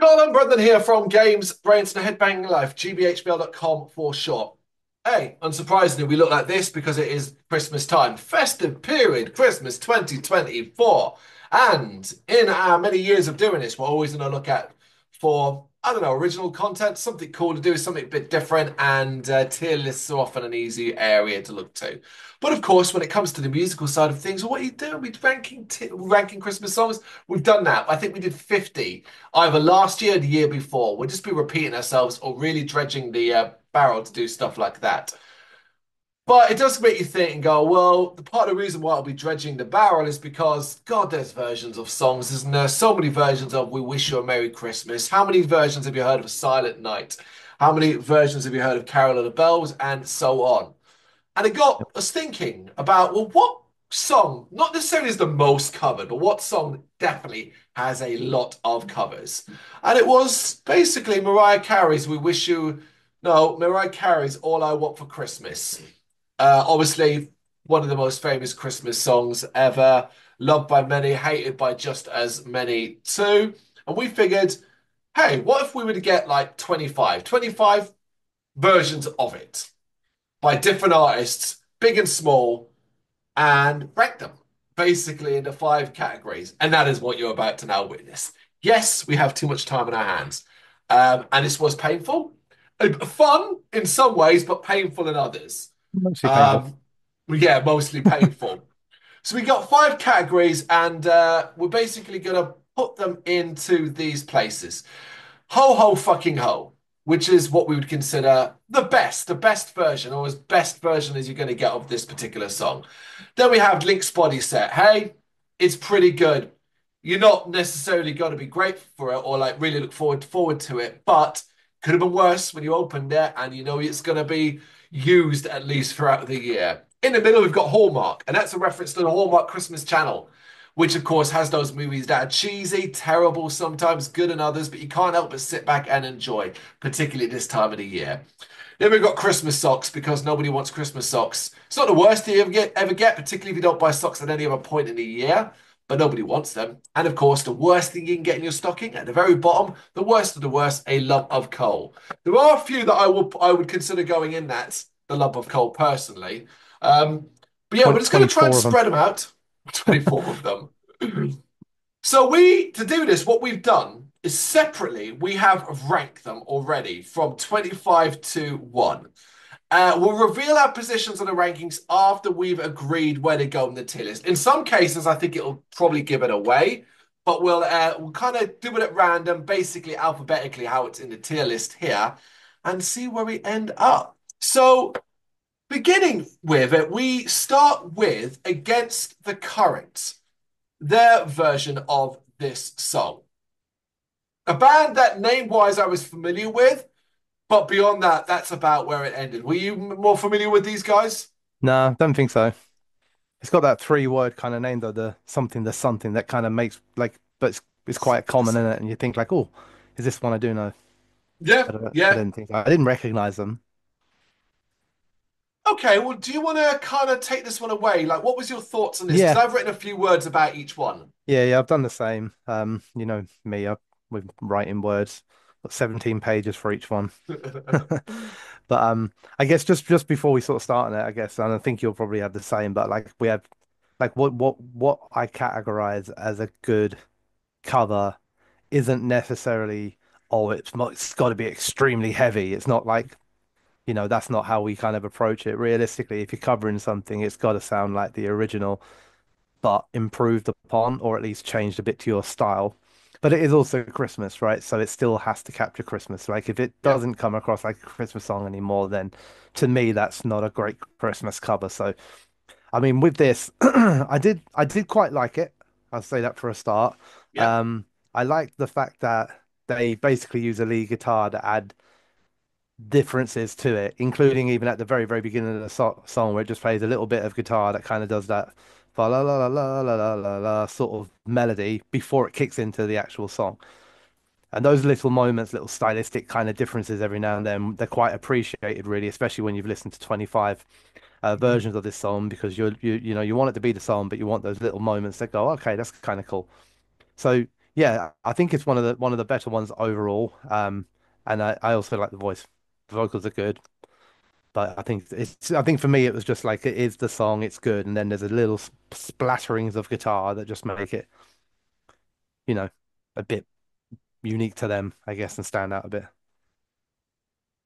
Colin Brendan here from Games, Brains and a Head-Banging Life, gbhbl.com for short. Hey, unsurprisingly, we look like this because it is Christmas time, festive period, Christmas 2024. And in our many years of doing this, we're always going to look at for, I don't know, original content, something cool to do, something a bit different, and tier lists are often an easy area to look to. But of course, when it comes to the musical side of things, what are you doing? We're ranking Christmas songs. We've done that. I think we did 50 either last year or the year before. We'll just be repeating ourselves or really dredging the barrel to do stuff like that. But it does make you think and go, well, the part of the reason why I'll be dredging the barrel is because, God, there's versions of songs, isn't there? So many versions of We Wish You a Merry Christmas. How many versions have you heard of Silent Night? How many versions have you heard of Carol of the Bells? And so on. And it got us thinking about, well, what song, not necessarily is the most covered, but what song definitely has a lot of covers? And it was basically Mariah Carey's We Wish You, no, Mariah Carey's All I Want for Christmas. Obviously, one of the most famous Christmas songs ever, loved by many, hated by just as many too. And we figured, hey, what if we were to get like 25 versions of it? By different artists, big and small, and rank them basically into five categories. And that is what you're about to now witness. Yes, we have too much time on our hands. And this was painful. Fun in some ways, but painful in others. Mostly painful. Um, yeah, mostly painful. So we got five categories, and we're basically going to put them into these places. Ho Ho Fucking Ho, which is what we would consider the best version, or as best version as you're going to get of this particular song. Then we have Link's Body Set. Hey, it's pretty good. You're not necessarily going to be grateful for it or like really look forward to it, but could have been worse when you opened it and you know it's going to be used at least throughout the year. In the middle, we've got Hallmark, and that's a reference to the Hallmark Christmas channel, which of course has those movies that are cheesy, terrible, sometimes good in others, but you can't help but sit back and enjoy, particularly this time of the year. Then we've got Christmas socks because nobody wants Christmas socks. It's not the worst you ever get, particularly if you don't buy socks at any other point in the year, but nobody wants them. And of course, the worst thing you can get in your stocking at the very bottom, the worst of the worst, a lump of coal. There are a few that I would consider going in that, the lump of coal personally. Um, but yeah, we're just going to try and 24 of them. spread them out. 24 of them. So we, to do this, what we've done is separately, we have ranked them already from 25 to 1. We'll reveal our positions on the rankings after we've agreed where to go in the tier list. In some cases, I think it'll probably give it away, but we'll kind of do it at random, basically alphabetically how it's in the tier list here, and see where we end up. So beginning with it, we start with Against the Current, their version of this song. A band that name-wise I was familiar with, but beyond that, that's about where it ended. Were you more familiar with these guys? No, don't think so. It's got that three-word kind of name though, the something that kind of makes like, but it's quite common in it, and you think like, oh, is this one I do know? Yeah, I yeah. didn't think so. I didn't recognize them. Okay, well, do you want to kind of take this one away? Like, what was your thoughts on this? Because Yeah, I've written a few words about each one. yeah. I've done the same. You know me, with writing words, got 17 pages for each one. But I guess just before we sort of start on it, I guess, and I think you'll probably have the same. But like we have, like what I categorize as a good cover isn't necessarily, oh, it's got to be extremely heavy. It's not like, that's not how we kind of approach it. Realistically, if you're covering something, it's got to sound like the original, but improved upon, or at least changed a bit to your style. But it is also Christmas, right? So it still has to capture Christmas. Like if it Yeah. doesn't come across like a Christmas song anymore, then to me that's not a great Christmas cover. So I mean, with this, I did quite like it. I'll say that for a start. Yeah. Um, I like the fact that they basically use a lead guitar to add differences to it, including even at the very, very beginning of the song where it just plays a little bit of guitar that kind of does that fa la la la la la la la la sort of melody before it kicks into the actual song. And those little moments, little stylistic kind of differences every now and then, they're quite appreciated, really, especially when you've listened to 25 Mhm. versions of this song because you want it to be the song, but you want those little moments that go, okay, that's kind of cool. So Yeah, I think it's one of the better ones overall. And I also like the voice. The vocals are good, but I think for me it was just like it is the song, it's good, and then there's a little splatterings of guitar that just make it, you know, a bit unique to them, I guess, and stand out a bit.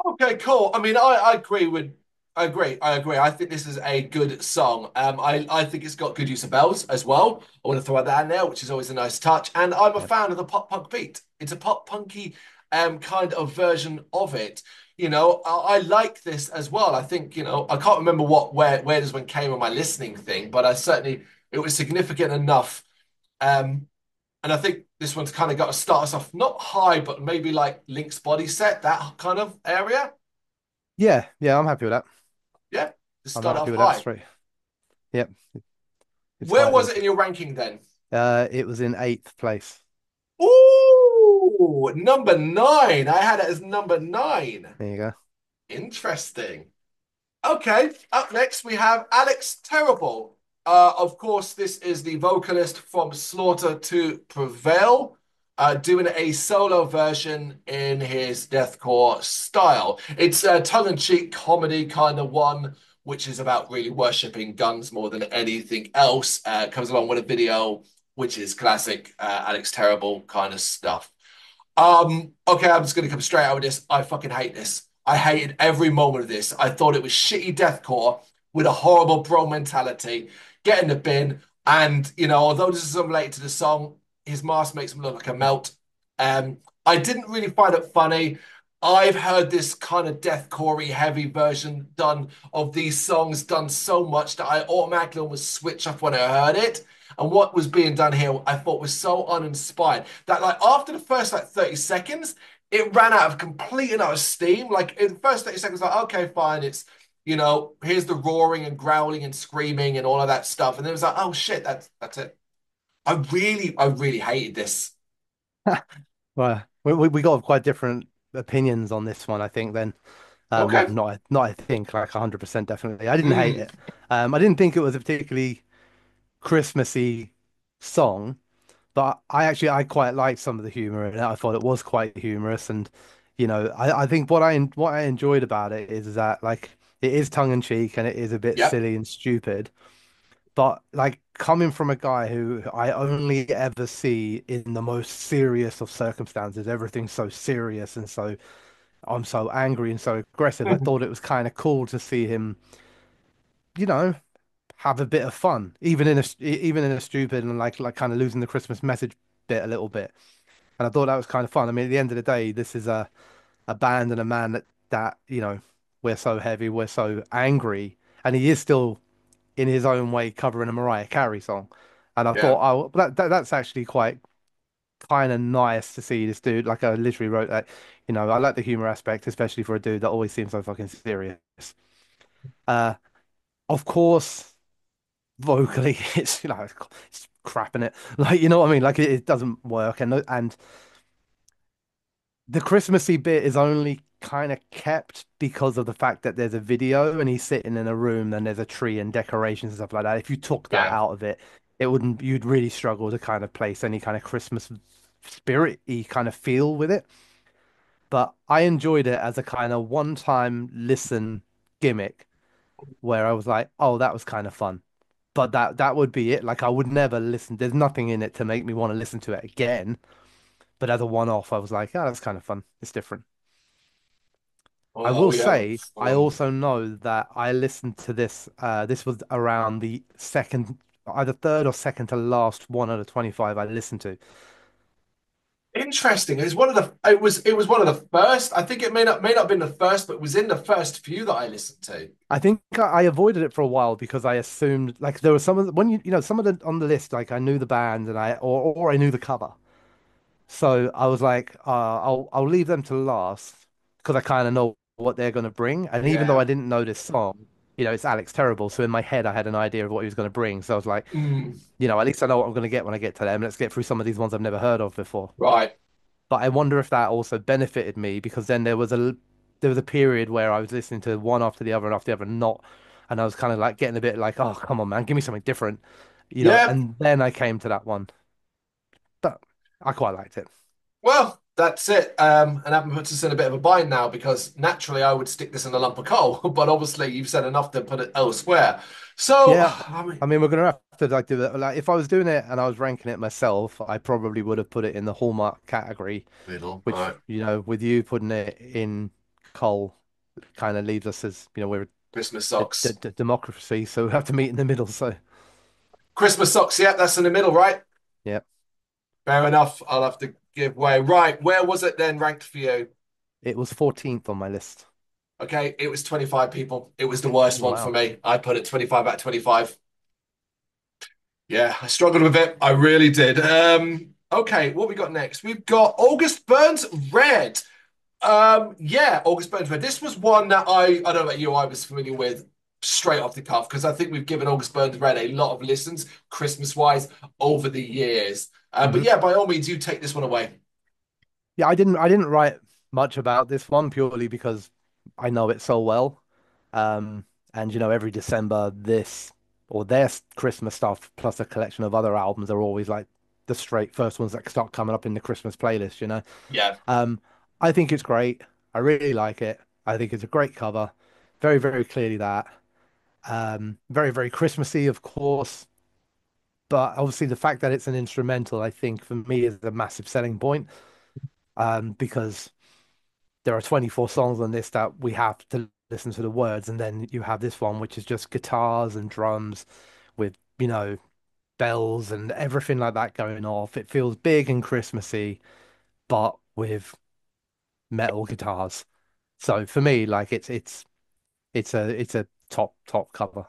Okay, cool. I mean, I agree with. I agree. I agree. I think this is a good song. I think it's got good use of bells as well. I want to throw that in there, which is always a nice touch. And I'm a Yeah. fan of the pop punk beat. It's a pop punky kind of version of it. I like this as well. I think, I can't remember where this one came on my listening thing, but I certainly it was significant enough. Um, and I think this one's kind of got to start us off not high, but maybe like Link's body set, that kind of area. Yeah, yeah, I'm happy with that. Yeah, just I'm start happy off with that high. straight. Yep, it's Where quite was good. it in your ranking then? It was in eighth place. Ooh, number nine. I had it as number nine. There you go. Interesting. Okay, up next we have Alex Terrible. Of course, this is the vocalist from Slaughter to Prevail, doing a solo version in his deathcore style. It's a tongue-in-cheek comedy kind of one, which is about really worshipping guns more than anything else. Comes along with a video, which is classic Alex Terrible kind of stuff. Okay, I'm just gonna come straight out with this. I fucking hate this. I hated every moment of this. I thought it was shitty deathcore with a horrible bro mentality. Get in the bin. And although this is unrelated to the song, his mask makes him look like a melt. I didn't really find it funny. I've heard this kind of deathcore heavy version done of these songs done so much that I automatically almost switch off when I heard it. And what was being done here, I thought was so uninspired that like after the first like 30 seconds, it ran out of complete and utter steam. Like in the first 30 seconds, like, okay, fine, it's here's the roaring and growling and screaming and all of that stuff. And then it was like, oh shit, that's it. I really hated this. Well, we got quite different opinions on this one, I think. Then, well, Okay. not I think like 100% definitely. I didn't hate Mm, it. I didn't think it was a particularly Christmassy song, but I quite liked some of the humor in it. I thought it was quite humorous, and I think what I enjoyed about it is that like it is tongue in cheek and it is a bit yep. silly and stupid. But like coming from a guy who I only ever see in the most serious of circumstances, everything's so serious and so I'm so angry and so aggressive. I thought it was kind of cool to see him, you know, have a bit of fun, even in a stupid and like kind of losing the Christmas message bit a little bit. And I thought that was kind of fun. I mean, at the end of the day, this is a band and a man that we're so heavy, we're so angry, and he is still in his own way covering a Mariah Carey song. And I thought, Yeah. oh, that's actually quite kind of nice to see this dude. Like I literally wrote that, I like the humor aspect, especially for a dude that always seems so fucking serious. Uh, of course, vocally, it's crap in it. Like, you know what I mean? Like it doesn't work. And the Christmassy bit is only kind of kept because of the fact that there's a video and he's sitting in a room and there's a tree and decorations and stuff like that. If you took that Yeah. out of it, you'd really struggle to kind of place any kind of Christmas spirit-y kind of feel with it. But I enjoyed it as a kind of one-time listen gimmick where I was like, oh, that was kind of fun. But that would be it. Like I would never listen. There's nothing in it to make me want to listen to it again. But as a one-off, I was like, oh, that's kind of fun. It's different. I will Oh yeah. say, I also know that I listened to this. This was around the second, either third or second to last one out of 25 I listened to. Interesting. It's one of the. It was one of the first. I think it may not have been the first, but it was in the first few that I listened to. I think I avoided it for a while because I assumed like there were some of the, when some of the on the list like I knew the band and or I knew the cover. So I was like, I'll leave them to last because I kind of know what they're going to bring. And even though I Yeah. didn't know this song, it's Alex Terrible. So in my head, I had an idea of what he was going to bring. So I was like, Mm, at least I know what I'm going to get when I get to them. Let's get through some of these ones I've never heard of before. right. But I wonder if that also benefited me because then there was a period where I was listening to one after the other and after the other, and not, and I was kind of like getting a bit like, oh, come on, man, give me something different, Yeah. And then I came to that one. I quite liked it. Well, that's it. And that puts us in a bit of a bind now because naturally I would stick this in a lump of coal, but obviously you've said enough to put it elsewhere. So, Yeah, I mean, I mean, we're gonna have to like do that. Like, if I was doing it and I was ranking it myself, I probably would have put it in the Hallmark category, middle. All which, right. with you putting it in coal, kind of leaves us as, we're Christmas a socks. democracy, so we have to meet in the middle. So, Christmas socks. Yeah, that's in the middle, right? yeah, Fair enough. I'll have to give way. Right. Where was it then ranked for you? it was 14th on my list. Okay. It was 25 people. It was the worst one for Wow. me. I put it 25 out of 25. Yeah, I struggled with it. I really did. Okay, what we got next? We've got August Burns Red. Yeah, August Burns Red. This was one that I don't know about you, I was familiar with straight off the cuff because I think we've given August Burns Red a lot of listens, Christmas-wise, over the years. But Hmm. yeah, by all means, you take this one away. Yeah, I didn't write much about this one purely because I know it so well. Um, and every December this or their Christmas stuff plus a collection of other albums are always like the straight first ones that start coming up in the Christmas playlist. Yeah. Um, I think it's great. I really like it. I think it's a great cover. Very, very clearly that. Very, very Christmassy, of course. But obviously the fact that it's an instrumental, I think for me is a massive selling point. Because there are 24 songs on this that we have to listen to the words, and then you have this one which is just guitars and drums with, bells and everything like that going off. It feels big and Christmassy, but with metal guitars. So for me, like it's a top cover.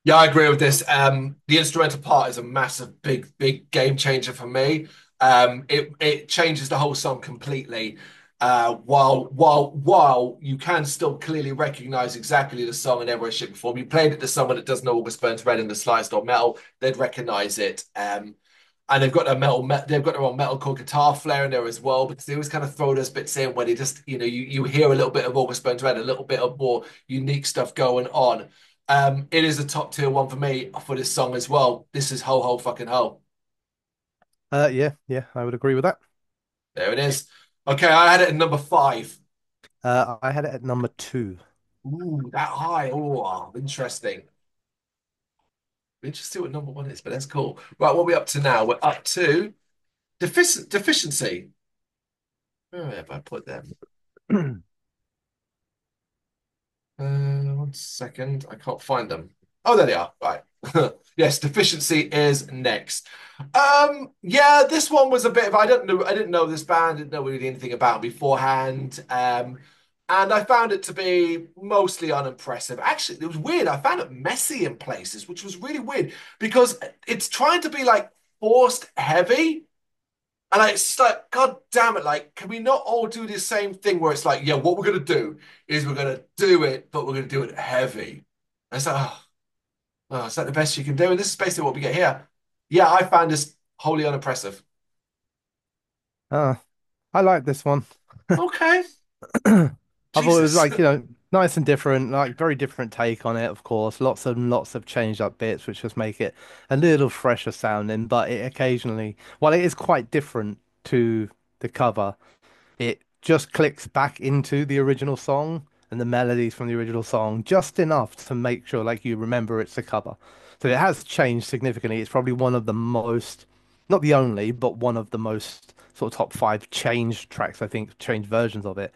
Yeah, I agree with this. The instrumental part is a massive, big game changer for me. It changes the whole song completely. While you can still clearly recognize exactly the song and every shape and form. You played it to someone that doesn't know August Burns Red in the sliced or metal, they'd recognize it. And they've got they've got their own metalcore guitar flair in there as well because they always kind of throw those bits in where they just, you hear a little bit of August Burns Red, a little bit of more unique stuff going on. It is a top tier one for me for this song as well. This is Ho Ho Fucking Ho. Yeah, yeah, I would agree with that. There it is. Okay, I had it at number five. I had it at number two. Ooh, that high. Oh, interesting. Interesting what number one is, but that's cool. Right, what are we up to now? We're up to deficiency. Where have I put them? One second. I can't find them. Oh, there they are. Right. Yes, deficiency is next. Yeah, this one was a bit of I didn't know this band, didn't know really anything about it beforehand. And I found it to be mostly unimpressive. Actually, it was weird. I found it messy in places, which was really weird because it's trying to be like forced heavy. And it's just like, God damn it, like, can we not all do the same thing where it's like, yeah, what we're gonna do is we're gonna do it, but we're gonna do it heavy. And it's like, oh, is that the best you can do? And this is basically what we get here. Yeah, I found this wholly unimpressive. Uh, I like this one. Okay, I thought it was Jesus. like, nice and different, like very different take on it, of course. Lots of changed up bits, which just make it a little fresher sounding, but it occasionally, while it is quite different to the cover, it just clicks back into the original song and the melodies from the original song just enough to make sure like you remember it's a cover. So it has changed significantly. It's probably one of the most, not the only, but one of the most sort of top five changed tracks, I think, changed versions of it.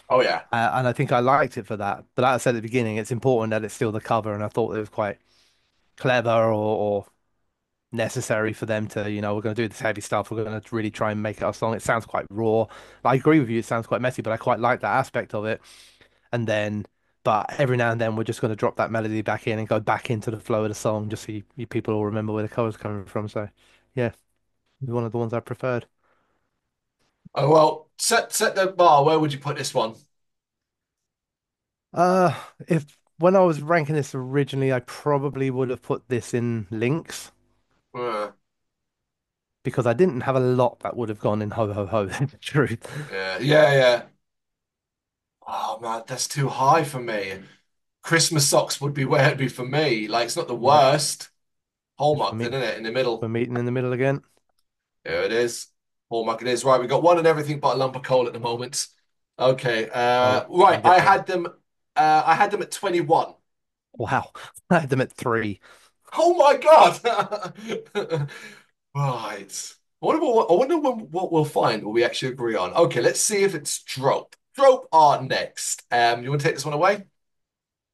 Oh yeah. And I think I liked it for that. But like I said at the beginning, it's important that it's still the cover, and I thought it was quite clever or necessary for them to, we're going to do this heavy stuff. We're going to really try and make it our song. It sounds quite raw. I agree with you. It sounds quite messy, but I quite like that aspect of it. And then, but every now and then, we're just going to drop that melody back in and go back into the flow of the song, just so you people all remember where the color's coming from. So, yeah, it's one of the ones I preferred. Oh well, set the bar. Where would you put this one? If when I was ranking this originally, I probably would have put this in links Uh, because I didn't have a lot that would have gone in ho ho ho. In truth. yeah. Oh man, that's too high for me. Christmas socks would be where it'd be for me. Like it's not the Yeah, worst. just for Hallmark, then, me, isn't it? In the middle. for meeting in the middle again. Here it is. Hallmark it is. Right, we got one and everything but a lump of coal at the moment. Okay. Right, I'll get there. I had them at 21. Wow. I had them at three. Oh my God. Right. I wonder what we'll find, what we actually agree on. Okay, let's see if it's Drope. Drope are next. You want to take this one away?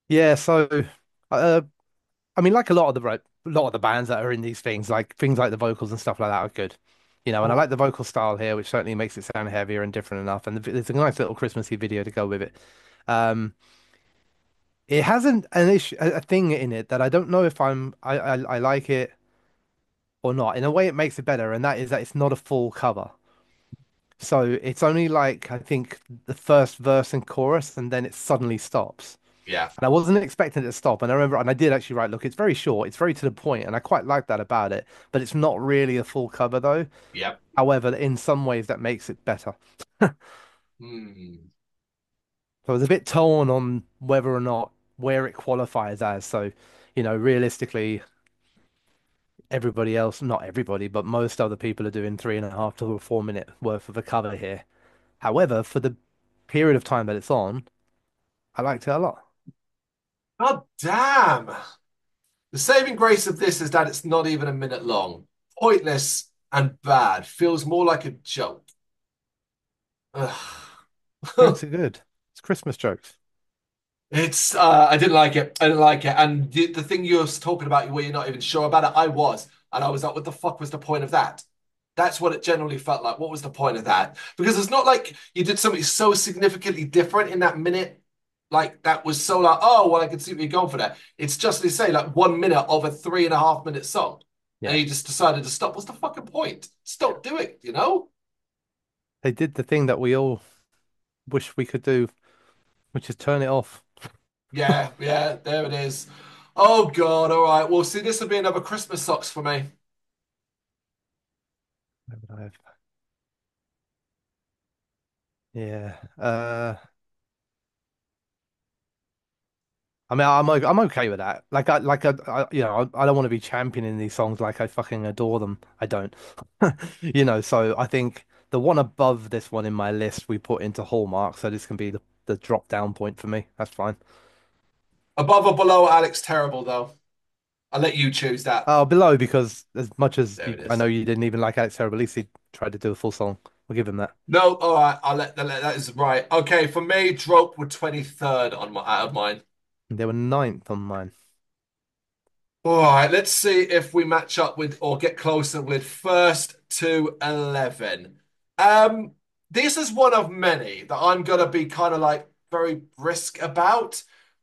Yeah, so uh, I mean, like a lot of the bands that are in things like the vocals and stuff like that are good, and I Oh, like the vocal style here, which certainly makes it sound heavier and different enough. And there's a nice little Christmassy video to go with it. Um, it hasn't an issue, a thing in it that I don't know if I like it or not. In a way, it makes it better, and that is that it's not a full cover. So it's only like I think the first verse and chorus, and then it suddenly stops. yeah. And I wasn't expecting it to stop. And I remember, and I did actually write, look, it's very short, it's very to the point, and I quite like that about it. But it's not really a full cover though. Yep. However, in some ways that makes it better. Hmm. So I was a bit torn on whether or not where it qualifies as. So, realistically, everybody else, not everybody, but most other people are doing 3.5 to a 4 minute worth of a cover here. However, for the period of time that it's on, I liked it a lot. God damn. The saving grace of this is that it's not even a minute long. Pointless and bad. Feels more like a joke. Makes it good. It's Christmas jokes. I didn't like it. I didn't like it. And the thing you're talking about where you're not even sure about it, I was. And I was like, what the fuck was the point of that? That's what it generally felt like. What was the point of that? Because it's not like you did something so significantly different in that minute. Like that was so like, oh, well, I can see where you're going for that. It's just to say like 1 minute of a 3.5 minute song. And Yeah. you just decided to stop. What's the fucking point? Stop doing it, you know? They did the thing that we all wish we could do, which is turn it off. Yeah, yeah, there it is. Oh God, all right. Well, see, this will be another Christmas socks for me. Where would I have? Yeah. I mean, I'm okay with that. I don't want to be championing these songs like I fucking adore them. I don't. So I think the one above this one in my list we put into Hallmark, so this can be the drop down point for me. That's fine. Above or below Alex Terrible, though. I'll let you choose that. Oh, below because as much as There it I is. know you didn't even like Alex Terrible, at least he tried to do a full song. We'll give him that. No, all right. That is right. Okay, for me, Drope were 23rd on my out of mine. They were ninth on mine. All right, let's see if we match up with or get closer with first to 11. Um, this is one of many that I'm gonna be kind of like very brisk about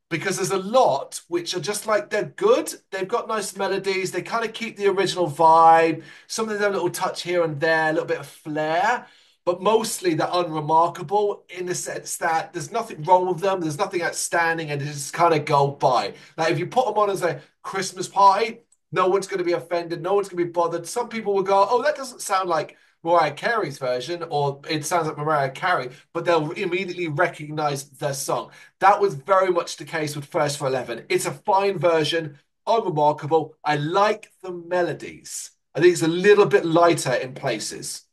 because there's a lot which are just like they're good. They've got nice melodies. They kind of keep the original vibe. Some of them a little touch here and there, a little bit of flair, but mostly they're unremarkable in the sense that there's nothing wrong with them. There's nothing outstanding, and they just kind of go by. Like if you put them on as a Christmas party, no one's going to be offended. No one's going to be bothered. Some people will go, "Oh, that doesn't sound like Mariah Carey's version," or "It sounds like Mariah Carey," but they'll immediately recognize their song. That was very much the case with First for 11. It's a fine version, unremarkable. I like the melodies. I think it's a little bit lighter in places.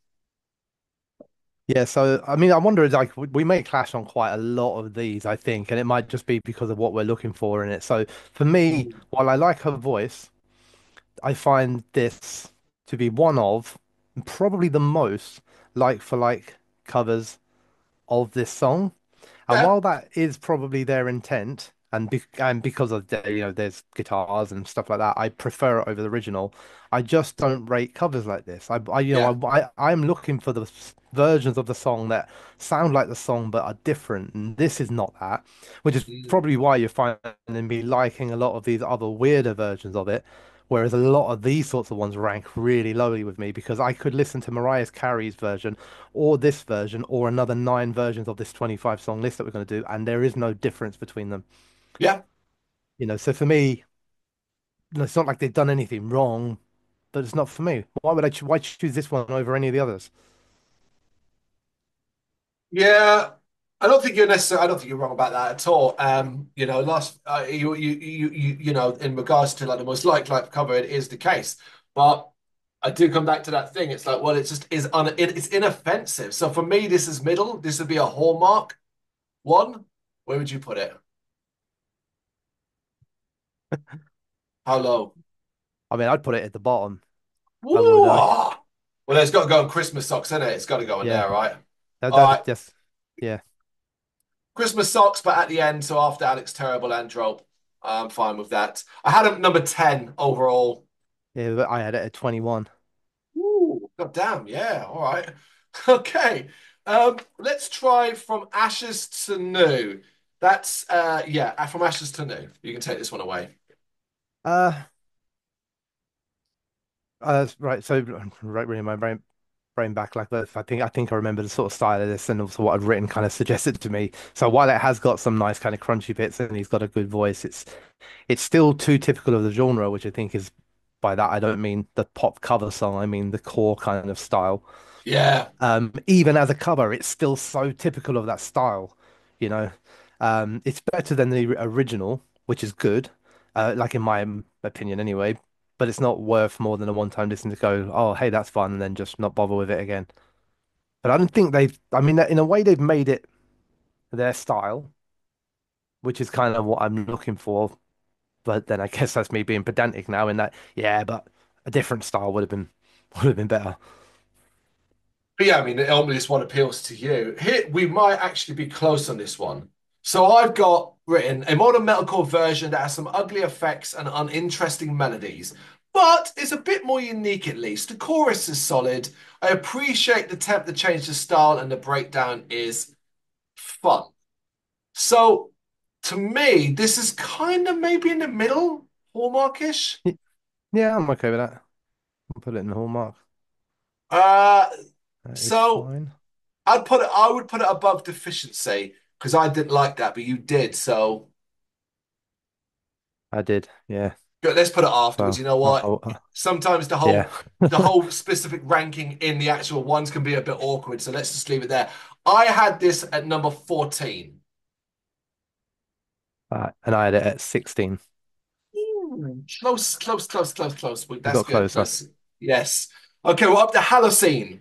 Yeah, so I mean, I wonder, like, we may clash on quite a lot of these, I think, and it might just be because of what we're looking for in it. So for me, Mm. while I like her voice, I find this to be one of and probably the most like for like covers of this song. And Yeah. while that is probably their intent, and because of there's guitars and stuff like that, I prefer it over the original. I just don't rate covers like this. Yeah. I'm looking for the versions of the song that sound like the song but are different, and this is not that, which is Mm. probably why you're finding me liking a lot of these other weirder versions of it. Whereas a lot of these sorts of ones rank really lowly with me because I could listen to Mariah Carey's version or this version or another nine versions of this 25 song list that we're going to do, and there is no difference between them. Yeah. So for me, it's not like they've done anything wrong, but it's not for me. Why choose this one over any of the others? Yeah, I don't think you're wrong about that at all. Last in regards to like the most liked cover, it is the case. But I do come back to that thing. It's like, well, it's just is it's inoffensive. So for me, this is middle. This would be a hallmark one. Where would you put it? How low? I mean, I'd put it at the bottom. I would. Woo! Well, it's got to go on Christmas socks, isn't it? It's got to go in Yeah. there, right? All That right, just. Yeah. Christmas socks, but at the end, so after Alex Terrible and Drope, I'm fine with that. I had him number 10 overall. Yeah. But I had it at 21. Ooh, God damn, yeah, all right. Okay. Let's try from ashes to new. That's yeah, from ashes to new. You can take this one away. Uh. Right. So right, really, my brain back like this. I think I remember the sort of style of this, and also what I'd written kind of suggested to me. So while it has got some nice kind of crunchy bits and he's got a good voice, it's still too typical of the genre, which I think is, by that I don't mean the pop cover song, I mean the core kind of style. Yeah. Even as a cover, it's still so typical of that style, you know. It's better than the original, which is good, like in my opinion anyway. But it's not worth more than a one-time listen to go, oh, hey, that's fun, and then just not bother with it again. But I don't think they've, I mean, in a way, they've made it their style, which is kind of what I'm looking for. But then I guess that's me being pedantic now in that, yeah, but a different style would have been better. But yeah, I mean, ultimately, it's what appeals to you. Here, we might actually be close on this one. So I've got written a modern metalcore version that has some ugly effects and uninteresting melodies, but it's a bit more unique at least. The chorus is solid. I appreciate the attempt to change the style, and the breakdown is fun. So to me, this is kind of maybe in the middle, Hallmarkish. Yeah, I'm okay with that. I'll put it in the hallmark. Uh, That is so fine. I would put it above deficiency because I didn't like that, but you did. So I did, yeah. good, let's put it afterwards. So, You know what? Sometimes yeah, the whole specific ranking in the actual ones can be a bit awkward. So let's just leave it there. I had this at number 14. and I had it at 16. Close, close, close, close, close. We That's got good. closer. That's yes. Okay, we're up to Halocene.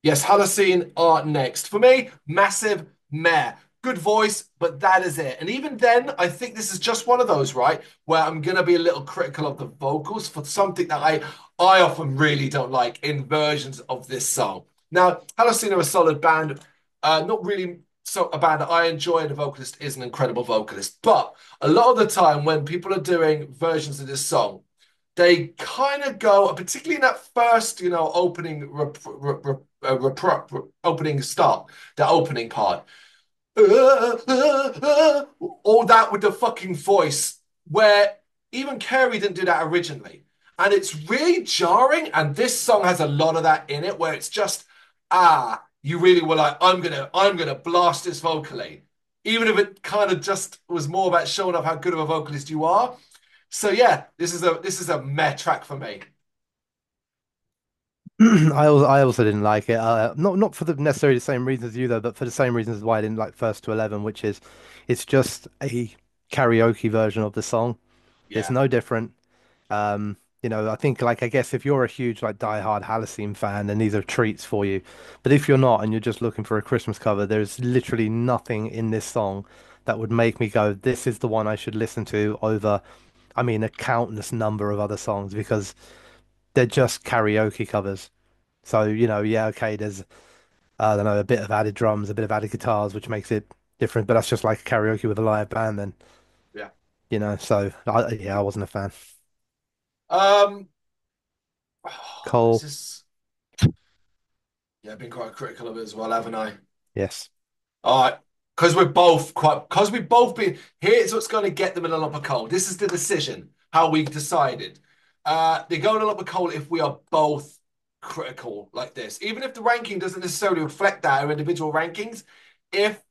Yes, Halocene are next. For me, massive meh. Good voice, but that is it. And even then, I think this is just one of those, right, where I'm gonna be a little critical of the vocals for something that I often really don't like in versions of this song. Now, Halocene are a solid band, not really so a band that I enjoy. The vocalist is an incredible vocalist, but a lot of the time when people are doing versions of this song, they kind of go, particularly in that first, opening opening start, the opening part, all that with the fucking voice, where even Carey didn't do that originally, and it's really jarring. And this song has a lot of that in it, where it's just you really were like, I'm gonna blast this vocally, even if it kind of just was more about showing off how good of a vocalist you are. So yeah, this is a meh track for me. I also didn't like it. Not for the necessarily the same reasons as you though, but for the same reasons why I didn't like First to 11, which is it's just a karaoke version of the song. It's Yeah, no different. I think like I guess if you're a huge like diehard Halocene fan, then these are treats for you. But if you're not and you're just looking for a Christmas cover, there's literally nothing in this song that would make me go, this is the one I should listen to over, I mean, a countless number of other songs because they're just karaoke covers. So, yeah, okay, there's, I don't know, a bit of added drums, a bit of added guitars, which makes it different, but that's just like karaoke with a live band then, yeah. so yeah, I wasn't a fan. Um, this Cole, is yeah, I've been quite critical of it as well, haven't I? yes. All right, because we've both been. Here's what's going to get them in a lump of coal. This is the decision. How we've decided. They're going in a lump of coal if we are both critical like this, even if the ranking doesn't necessarily reflect that our individual rankings. If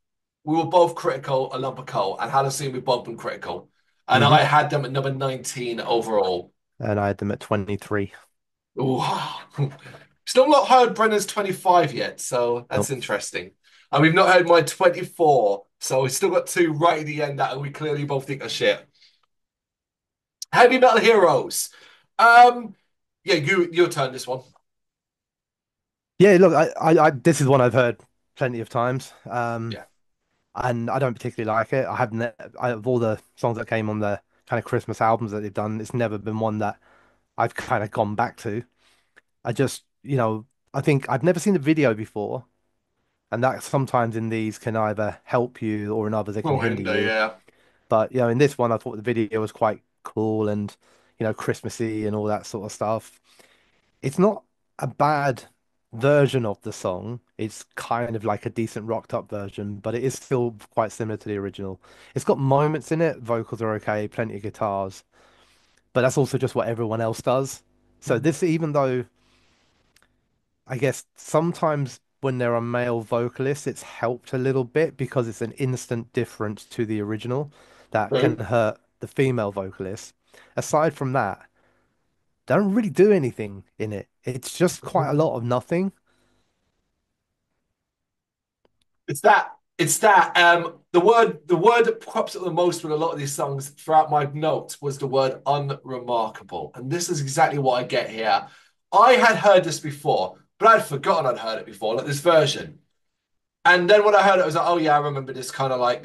we were both critical, a lump of coal, and Halocene we've both been critical, and Hmm. I had them at number 19 overall. And I had them at 23. Ooh. Still not heard Brennan's 25 yet, so that's Nope. interesting. And we've not heard my 24, so we've still got two right at the end that we clearly both think are shit. Heavy Metal Heroes. Um, Yeah, your turn this one. Yeah, look, this is one I've heard plenty of times, Yeah. and I don't particularly like it. I haven't, of all the songs that came on the kind of Christmas albums that they've done, it's never been one that I've kind of gone back to. I just, I think I've never seen the video before, and that sometimes in these can either help you or in others it can Oh, hinder Hinder, you. yeah. But in this one, I thought the video was quite cool and Christmassy and all that sort of stuff. It's not a bad version of the song. It's kind of like a decent rocked up version, but it is still quite similar to the original. It's got moments in it, vocals are okay, plenty of guitars, but that's also just what everyone else does. So this, even though I guess sometimes when there are male vocalists, it's helped a little bit because it's an instant difference to the original that can True. hurt the female vocalist. Aside from that, they don't really do anything in it. It's just quite a lot of nothing. It's that the word that crops up the most with a lot of these songs throughout my notes was the word unremarkable. And this is exactly what I get here. I had heard this before, but I'd forgotten I'd heard it before, like this version. And then when I heard it, I was like, oh yeah, I remember this kind of like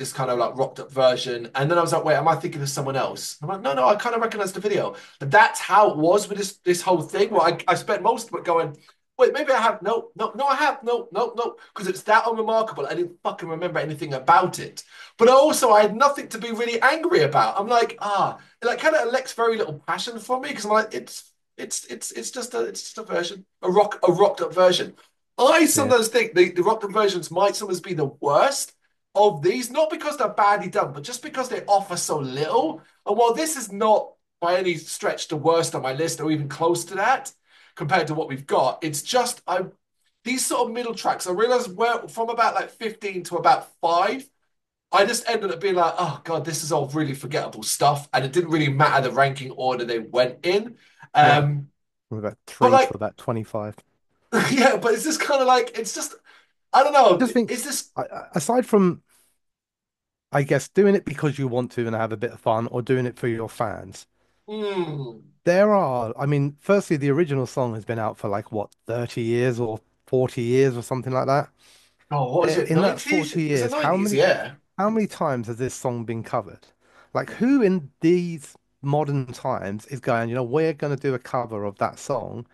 rocked up version. And then I was like, wait, am I thinking of someone else? I'm like, no, no, I kind of recognize the video. But that's how it was with this whole thing. Where I spent most of it going, wait, maybe I have no, no, no, I have no, no, no, because it's that unremarkable. I didn't fucking remember anything about it. But also, I had nothing to be really angry about. I'm like, it like kind of elects very little passion from me because I'm like, it's just a version, a rocked up version. I Yeah. sometimes think the rock conversions might sometimes be the worst of these, not because they're badly done, but just because they offer so little. And while this is not by any stretch the worst on my list or even close to that compared to what we've got, it's just I these sort of middle tracks, I realized where from about like 15 to about 5, I just ended up being like, oh God, this is all really forgettable stuff. And it didn't really matter the ranking order they went in. Yeah. Um, From about but 3 to like, about 25. yeah, but it's just kind of like it's just I don't I know. just think, Is this aside from, I guess, doing it because you want to and have a bit of fun or doing it for your fans, Hmm. I mean, firstly, the original song has been out for like what, 30 years or 40 years or something like that. Oh, what is it? In that 90s? 40 Is it years, 90s? Yeah. how many times has this song been covered? Like, who in these modern times is going, we're going to do a cover of that song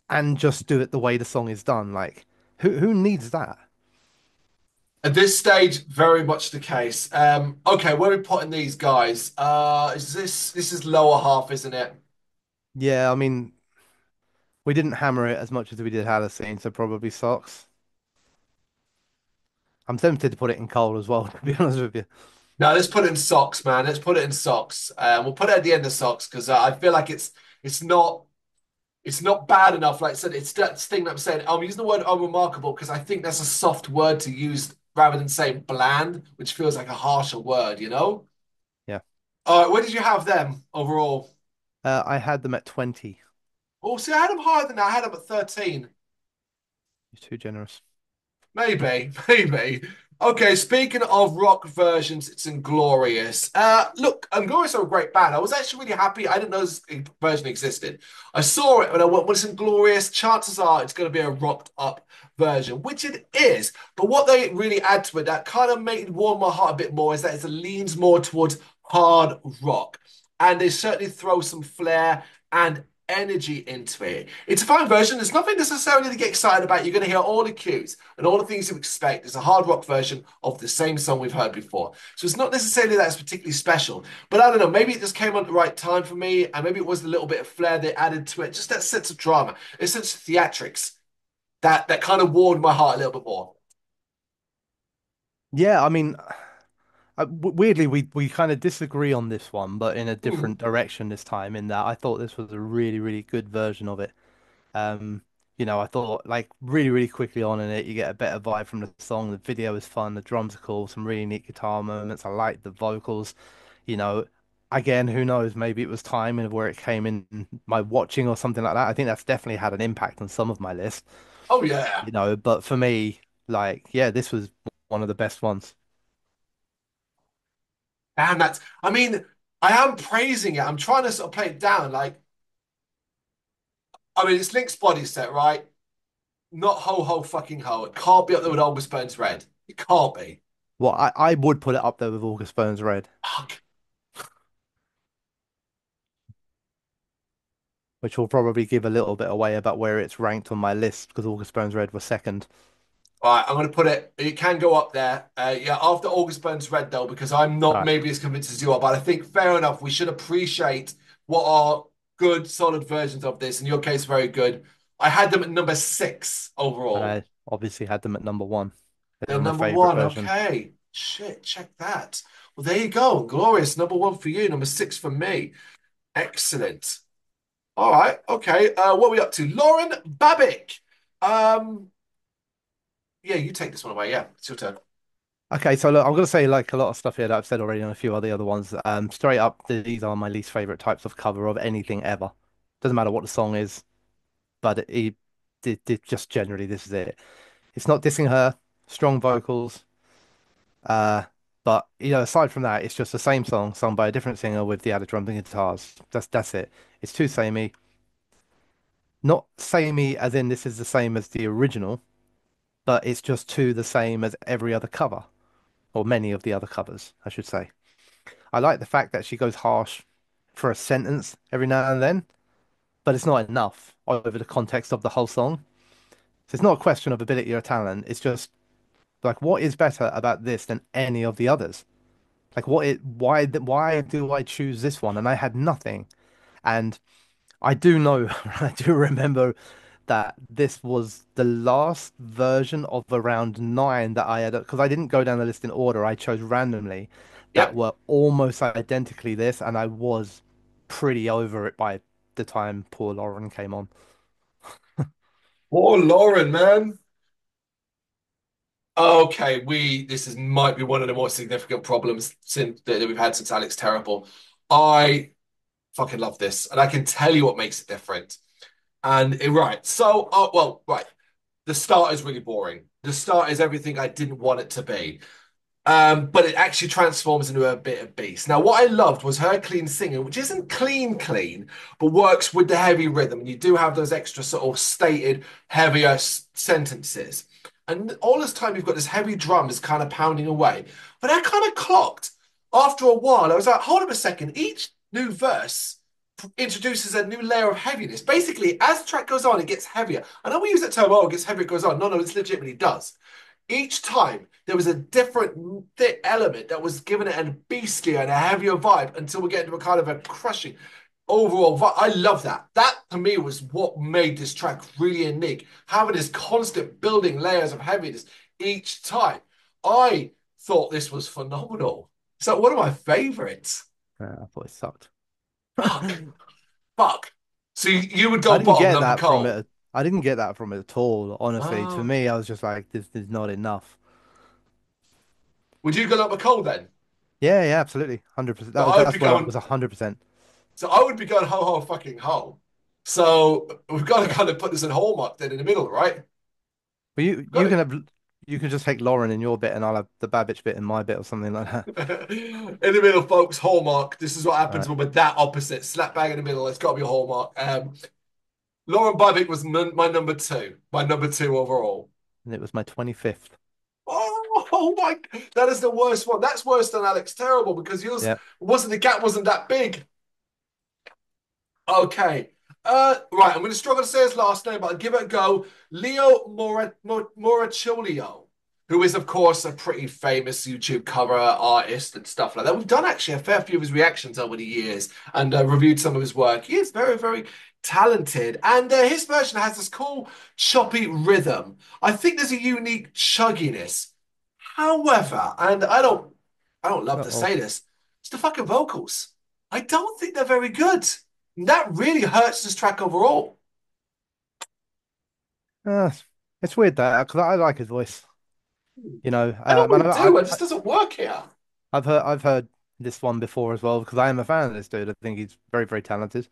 and just do it the way the song is done? Like, who needs that? At this stage, very much the case. Okay, where are we putting these guys? Is this is lower half, isn't it? Yeah, I mean, we didn't hammer it as much as we did Scene, so probably socks. I'm tempted to put it in coal as well, to be honest with you. No, let's put it in socks, man. Let's put it in socks. We'll put it at the end of socks because I feel like it's not it's not bad enough. Like I said, it's that thing that I'm saying. I'm using the word unremarkable because I think that's a soft word to use rather than saying bland, which feels like a harsher word, you know? Yeah. All right, where did you have them overall? I had them at 20. Oh, see, I had them higher than that. I had them at 13. You're too generous. Maybe, maybe. Okay, speaking of rock versions, it's Inglorious. Look, Inglorious are a great band. I was actually really happy. I didn't know this version existed. I saw it and I went, well, it's Inglorious. Chances are it's going to be a rocked up version, which it is. But what they really add to it that kind of made it warm my heart a bit more is that it leans more towards hard rock. And they certainly throw some flair and energy into it. It's a fine version. There's nothing necessarily to get excited about. You're going to hear all the cues and all the things you expect. It's a hard rock version of the same song we've heard before. So it's not necessarily that it's particularly special. But I don't know, maybe it just came at the right time for me, and maybe it was the little bit of flair they added to it. Just that sense of drama, a sense of theatrics that kind of warmed my heart a little bit more. Yeah, I mean, weirdly, we kind of disagree on this one, but in a Hmm. different direction this time. In that, I thought this was a really, really good version of it. Um, I thought like really, really quickly on in it, you get a better vibe from the song. The video is fun, the drums are cool, some really neat guitar moments. I like the vocals. You know, again, who knows? Maybe it was timing of where it came in my watching or something like that. I think that's definitely had an impact on some of my list. Oh yeah. But for me, like, yeah, this was one of the best ones. And that's I mean, I am praising it. I'm trying to sort of play it down. Like I mean, it's Link's body set, right? Not ho ho fucking ho. It can't be up there with August Burns Red. It can't be. Well, I would put it up there with August Burns Red, Fuck. which will probably give a little bit away about where it's ranked on my list because August Burns Red was second. All right, I'm going to put it. It can go up there. Yeah, after August Burns Red, though, because I'm All not right. maybe as convinced as you are, but I think fair enough. We should appreciate what are good, solid versions of this. In your case, very good. I had them at number six And overall. I obviously had them at number one. They They're were my number favorite one. version. Okay. Shit, check that. Well, there you go. Glorious. Number one for you, number six for me. Excellent. All right. Okay. What are we up to? Lauren Babick. Um, yeah, you take this one away. Yeah, it's your turn. Okay, so look, I'm gonna say like a lot of stuff here that I've said already on a few of the other ones. Straight up, these are my least favorite types of cover of anything ever. Doesn't matter what the song is, but it just generally this is it. It's not dissing her, strong vocals, uh, but aside from that, it's just the same song sung by a different singer with the added drums and guitars. That's it. It's too samey. Not samey as in this is the same as the original, but it's just too the same as every other cover, or many of the other covers, I should say. I like the fact that she goes harsh for a sentence every now and then, but it's not enough over the context of the whole song. So it's not a question of ability or talent. It's just like, what is better about this than any of the others? Like, why do I choose this one? And I had nothing. And I do know, I do remember that this was the last version of around nine that I had, because I didn't go down the list in order. I chose randomly that Yep. were almost identically this, and I was pretty over it by the time poor Lauren came on. Poor Lauren, man. Okay, this is might be one of the more significant problems that we've had since Alex Terrible. I fucking love this, and I can tell you what makes it different. And right, so well, right. The start is really boring. The start is everything I didn't want it to be. But it actually transforms into a bit of beast. Now, what I loved was her clean singing, which isn't clean, but works with the heavy rhythm. And you do have those extra sort of stated, heavier sentences. And all this time, you've got this heavy drums kind of pounding away. But I kind of clocked after a while. I was like, hold on a second. Each new verse introduces a new layer of heaviness. Basically, as the track goes on, it gets heavier. I know we use that term, oh, it gets heavier, it goes on. No, no, it's legitimately does. Each time there was a different thick element that was giving it a beastlier and a heavier vibe until we get into a kind of a crushing overall vibe. I love that. That to me was what made this track really unique. Having this constant building layers of heaviness each time. I thought this was phenomenal. So one of my favorites. I thought it sucked. Fuck. Fuck. So you would I go didn't bottom get number that from Cole. it. I didn't get that from it at all, honestly. To Uh, me, I was just like, this is not enough. would you go number Cole then? Yeah, yeah, absolutely. 100%. So I would be That's where I going was 100%. So I would be going ho ho fucking ho. So we've got to kind of put this in Hallmark then in the middle, right? But Got you can just take Lauren in your bit and I'll have the Babbage bit in my bit or something like that. it. In the middle, folks. Hallmark. This is what All happens right. when we're that opposite. Slap bang in the middle. It's got to be a Hallmark. Lauren Babick was my number two. My number two overall. And it was my 25th. Oh my! That is the worst one. That's worse than Alex Terrible because yours Yeah. wasn't the gap wasn't that big. Okay. Right, I'm going to struggle to say his last name, but I'll give it a go. Leo Moracciolio, who is, of course, a pretty famous YouTube cover artist and stuff like that. We've done actually a fair few of his reactions over the years and reviewed some of his work. He is very, very talented, and his version has this cool choppy rhythm. I think there's a unique chugginess. However, and I don't love to Uh-oh. say this, it's the fucking vocals. I don't think they're very good. That really hurts this track overall. Uh, it's weird that because I like his voice. I And normally do, it just doesn't work here. I've heard this one before as well because I am a fan of this dude. I think he's very, very talented.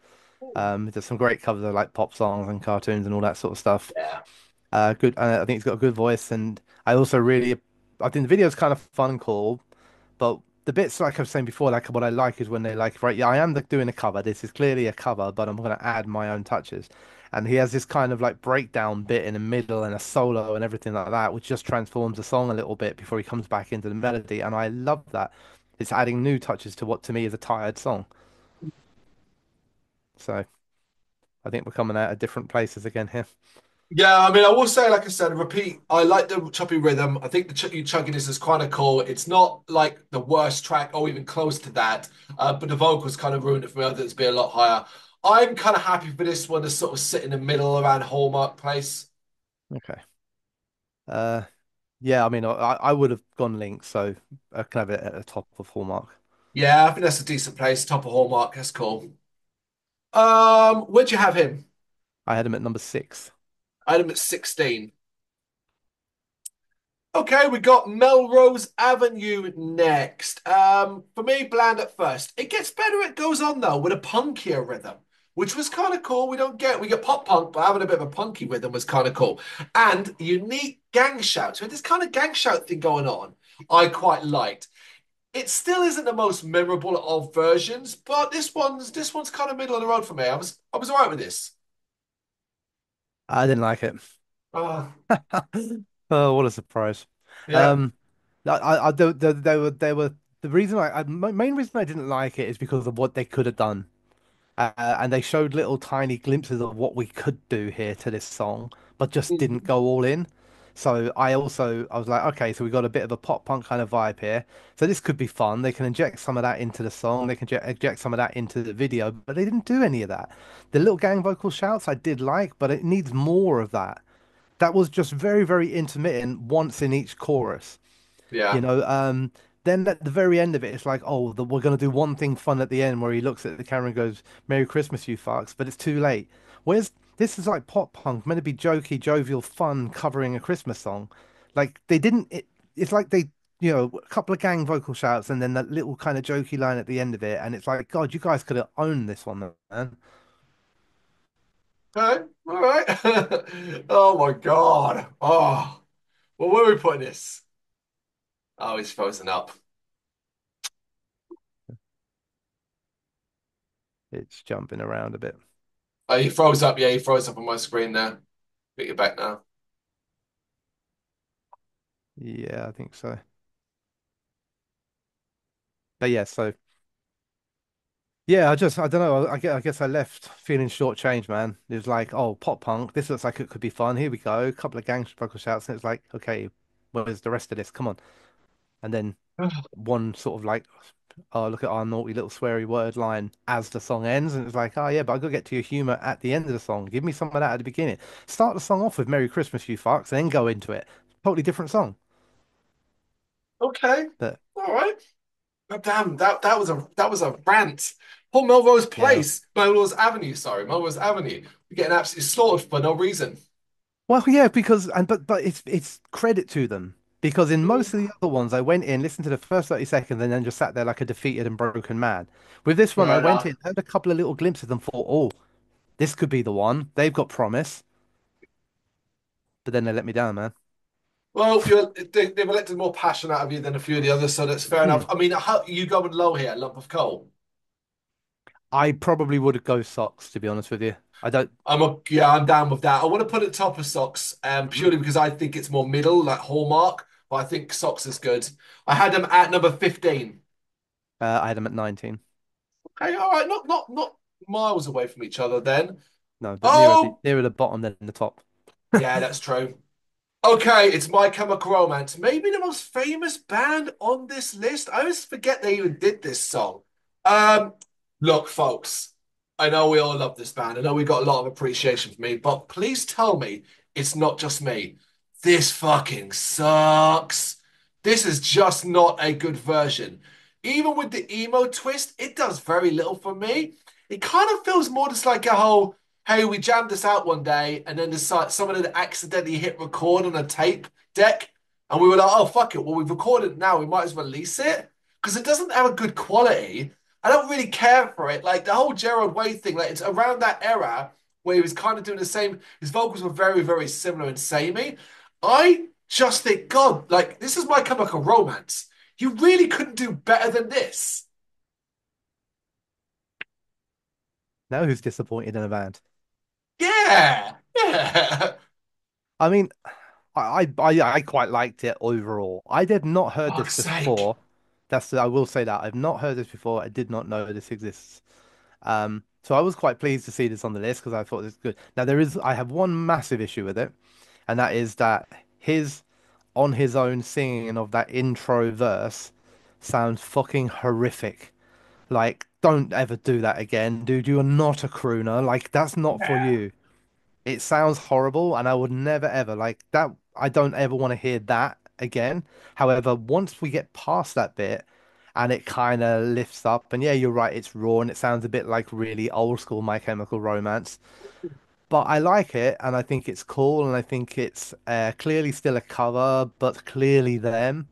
He does some great covers of like pop songs and cartoons and all that sort of stuff. Yeah. Good. I think he's got a good voice, and I also really, I think the video's kind of fun and cool. But the bits, like I was saying before, like what I like is when they like, right, yeah, I am doing a cover. This is clearly a cover, but I'm going to add my own touches. And he has this kind of like breakdown bit in the middle and a solo and everything like that, which just transforms the song a little bit before he comes back into the melody. And I love that. It's adding new touches to what to me is a tired song. So I think we're coming out of different places again here. Yeah, I mean, I will say, like I said, repeat. I like the choppy rhythm. I think the chugginess is kind of cool. It's not like the worst track or even close to that, but the vocals kind of ruined it for me. I think it's be a lot higher. I'm kind of happy for this one to sort of sit in the middle around Hallmark place. Okay. Uh, yeah, I mean, I would have gone Link, so I can have it at the top of Hallmark. Yeah, I think that's a decent place. Top of Hallmark. That's cool. Where'd you have him? I had him at number 6. I had him at 16. Okay, we got Melrose Avenue next. For me, bland at first. It gets better, it goes on though, with a punkier rhythm, which was kind of cool. We get pop punk, but having a bit of a punky rhythm was kind of cool. And unique gang shouts. With this kind of gang shout thing going on, I quite liked. It still isn't the most memorable of versions, but this one's kind of middle of the road for me. I was all right with this. I didn't like it. Uh, Oh, what a surprise. yeah. Um, they were the reason my main reason I didn't like it is because of what they could have done. And they showed little tiny glimpses of what we could do here to this song, but just didn't Mhm. go all in. So I was like, okay, so we got a bit of a pop punk kind of vibe here. So this could be fun. They can inject some of that into the song. They can inject some of that into the video, but they didn't do any of that. The little gang vocal shouts I did like, but it needs more of that. That was just very, very intermittent once in each chorus. You Yeah. know, then at the very end of it, it's like, oh, we're going to do one thing fun at the end where he looks at the camera and goes, "Merry Christmas, you fucks," but it's too late. Whereas this is like pop punk, meant to be jokey, jovial, fun, covering a Christmas song. Like they didn't. It's like they, a couple of gang vocal shouts and then that little kind of jokey line at the end of it, and it's like, God, you guys could have owned this one, man. Okay. All right. Oh my God. Oh. Well, where are we putting this? Oh, he's frozen up. It's jumping around a bit. Oh, he froze up. Yeah, he froze up on my screen now. Get you back now. Yeah, I think so. But yeah, so. Yeah, I don't know. I guess I left feeling shortchanged, man. It was like, oh, pop punk. This looks like it could be fun. Here we go. A couple of gang vocal shouts, and it's like, okay, where's the rest of this? Come on. And then one sort of like, oh, look at our naughty little sweary word line as the song ends, and it's like, oh yeah, but I gotta get to your humor at the end of the song. Give me some of that at the beginning. Start the song off with "Merry Christmas, you fucks," and then go into it. Totally different song. Okay. But All right. God damn, that was a rant. Poor Melrose yeah. Place, Melrose Avenue. Sorry, Melrose Avenue. We're getting absolutely slaughtered for no reason. Well, yeah, because but it's credit to them because in most of the Mm. other ones, I went in, listened to the first 30 seconds, and then just sat there like a defeated and broken man. With this one, I Fair went enough. in, heard a couple of little glimpses, and thought, oh, this could be the one. They've got promise, but then they let me down, man. Well, they've elected more passion out of you than a few of the others, so that's fair Hmm. enough. I mean, how you going low here, lump of coal? I probably would go socks, to be honest with you. I don't. Yeah, I'm down with that. I want to put it top of socks, Mhm. purely because I think it's more middle, like Hallmark, but I think socks is good. I had them at number 15. I had them at 19. Okay, all right, not miles away from each other then. No, but Oh, nearer the bottom than the top. yeah, that's true. Okay, it's My Chemical Romance, maybe the most famous band on this list. I always forget they even did this song. Um, Look, folks, I know we all love this band. I know we got a lot of appreciation for me, but please tell me it's not just me. This fucking sucks. This is just not a good version. Even with the emo twist, it does very little for me. It kind of feels more just like a whole hey, we jammed this out one day, and then decided someone had accidentally hit record on a tape deck, and we were like, oh fuck it, well we've recorded it now, we might as well release it because it doesn't have a good quality. I don't really care for it. Like the whole Gerald Way thing, like it's around that era where he was kind of doing the same. His vocals were very, very similar and samey. I just think, God, like this is My Chemical Romance. You really couldn't do better than this. Now who's disappointed in a band? Yeah, yeah. I mean, I quite liked it overall. I did not heard this Fuck's sake. before. I will say that I've not heard this before. I did not know this exists. So I was quite pleased to see this on the list because I thought this was good. Now I have one massive issue with it, and that is that his on his own singing of that intro verse sounds fucking horrific. Like, don't ever do that again, dude. You are not a crooner. Like, that's not for Yeah. you. It sounds horrible, and I would never ever like that. I don't ever want to hear that again. However, once we get past that bit and it kind of lifts up, and yeah, you're right, it's raw and it sounds a bit like really old school My Chemical Romance. But I like it, and I think it's cool, and I think it's clearly still a cover, but clearly them,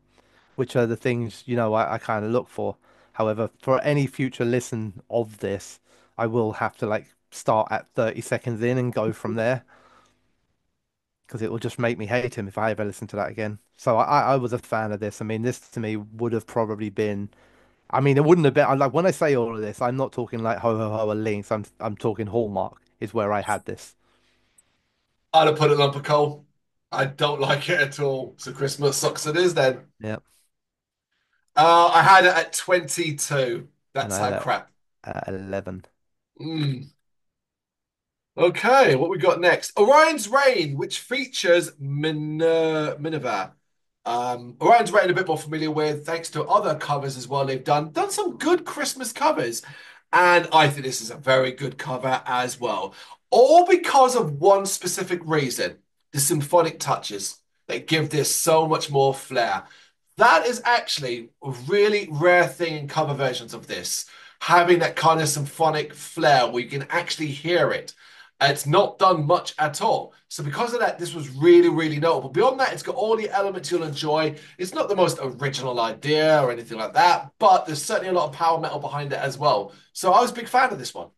which are the things, I kind of look for. However, for any future listen of this, I will have to like start at 30 seconds in and go from there because it will just make me hate him if I ever listen to that again. So I was a fan of this. I mean, this to me would have probably been. I mean, it wouldn't have been. I like when I say all of this, I'm not talking like ho ho ho a links. I'm talking Hallmark is where I had this. I'd have put it lump of coal. I don't like it at all. So Christmas sucks it is then. Yeah, I had it at 22. and That's I had how that crap. at 11. Mm. Okay, what we got next? Orion's Reign, which features Minerva. Orion's Reign, a bit more familiar with, thanks to other covers as well. They've done some good Christmas covers, and I think this is a very good cover as well. All because of one specific reason: the symphonic touches. They give this so much more flair. That is actually a really rare thing in cover versions of this, having that kind of symphonic flair where you can actually hear it. It's not done much at all. So because of that, this was really, really notable. Beyond that, it's got all the elements you'll enjoy. It's not the most original idea or anything like that, but there's certainly a lot of power metal behind it as well. So I was a big fan of this one.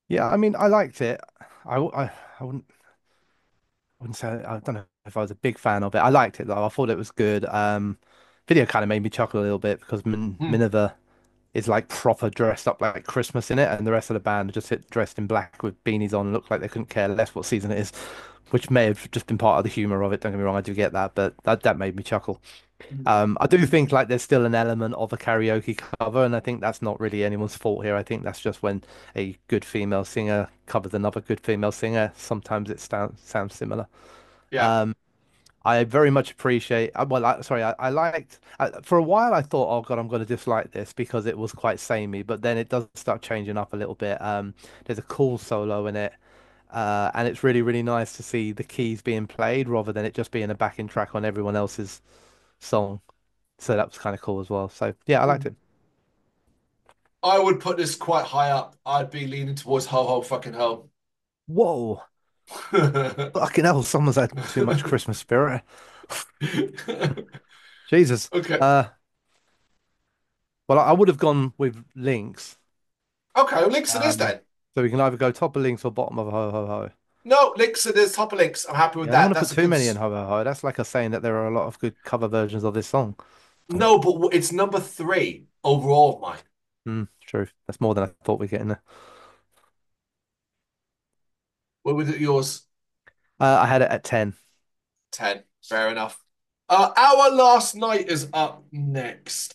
Yeah, I mean, I liked it. I wouldn't say I don't know if I was a big fan of it. I liked it though. I thought it was good. Video kind of made me chuckle a little bit because Hmm. Minerva is like proper dressed up like Christmas in it, and the rest of the band are just dressed in black with beanies on, look like they couldn't care less what season it is, which may have just been part of the humor of it. Don't get me wrong, I do get that, but that made me chuckle. I do think like there's still an element of a karaoke cover, and I think that's not really anyone's fault here. I think that's just when a good female singer covers another good female singer. Sometimes it sounds similar. Yeah. Um, I very much appreciate. Sorry, I liked. For a while, I thought, oh God, I'm going to dislike this because it was quite samey. But then it does start changing up a little bit. There's a cool solo in it, and it's really, really nice to see the keys being played rather than it just being a backing track on everyone else's song. So that was kind of cool as well. So yeah, I liked it. I would put this quite high up. I'd be leaning towards ho ho fucking ho. Whoa, fucking hell! Someone's had too much Christmas spirit. Jesus. Okay. Uh, well, I would have gone with Links. Okay, well, links it is Um, then. so we can either go top of links or bottom of ho ho ho. No, links it is. Top of links. I'm happy with Yeah, I don't that. want to put That's a too good. many in ho ho ho. That's like us saying that there are a lot of good cover versions of this song. No, but it's number three overall of mine. True. That's more than I thought we'd get in there. What was it yours? I had it at 10. 10. Fair enough. Our last night is up next.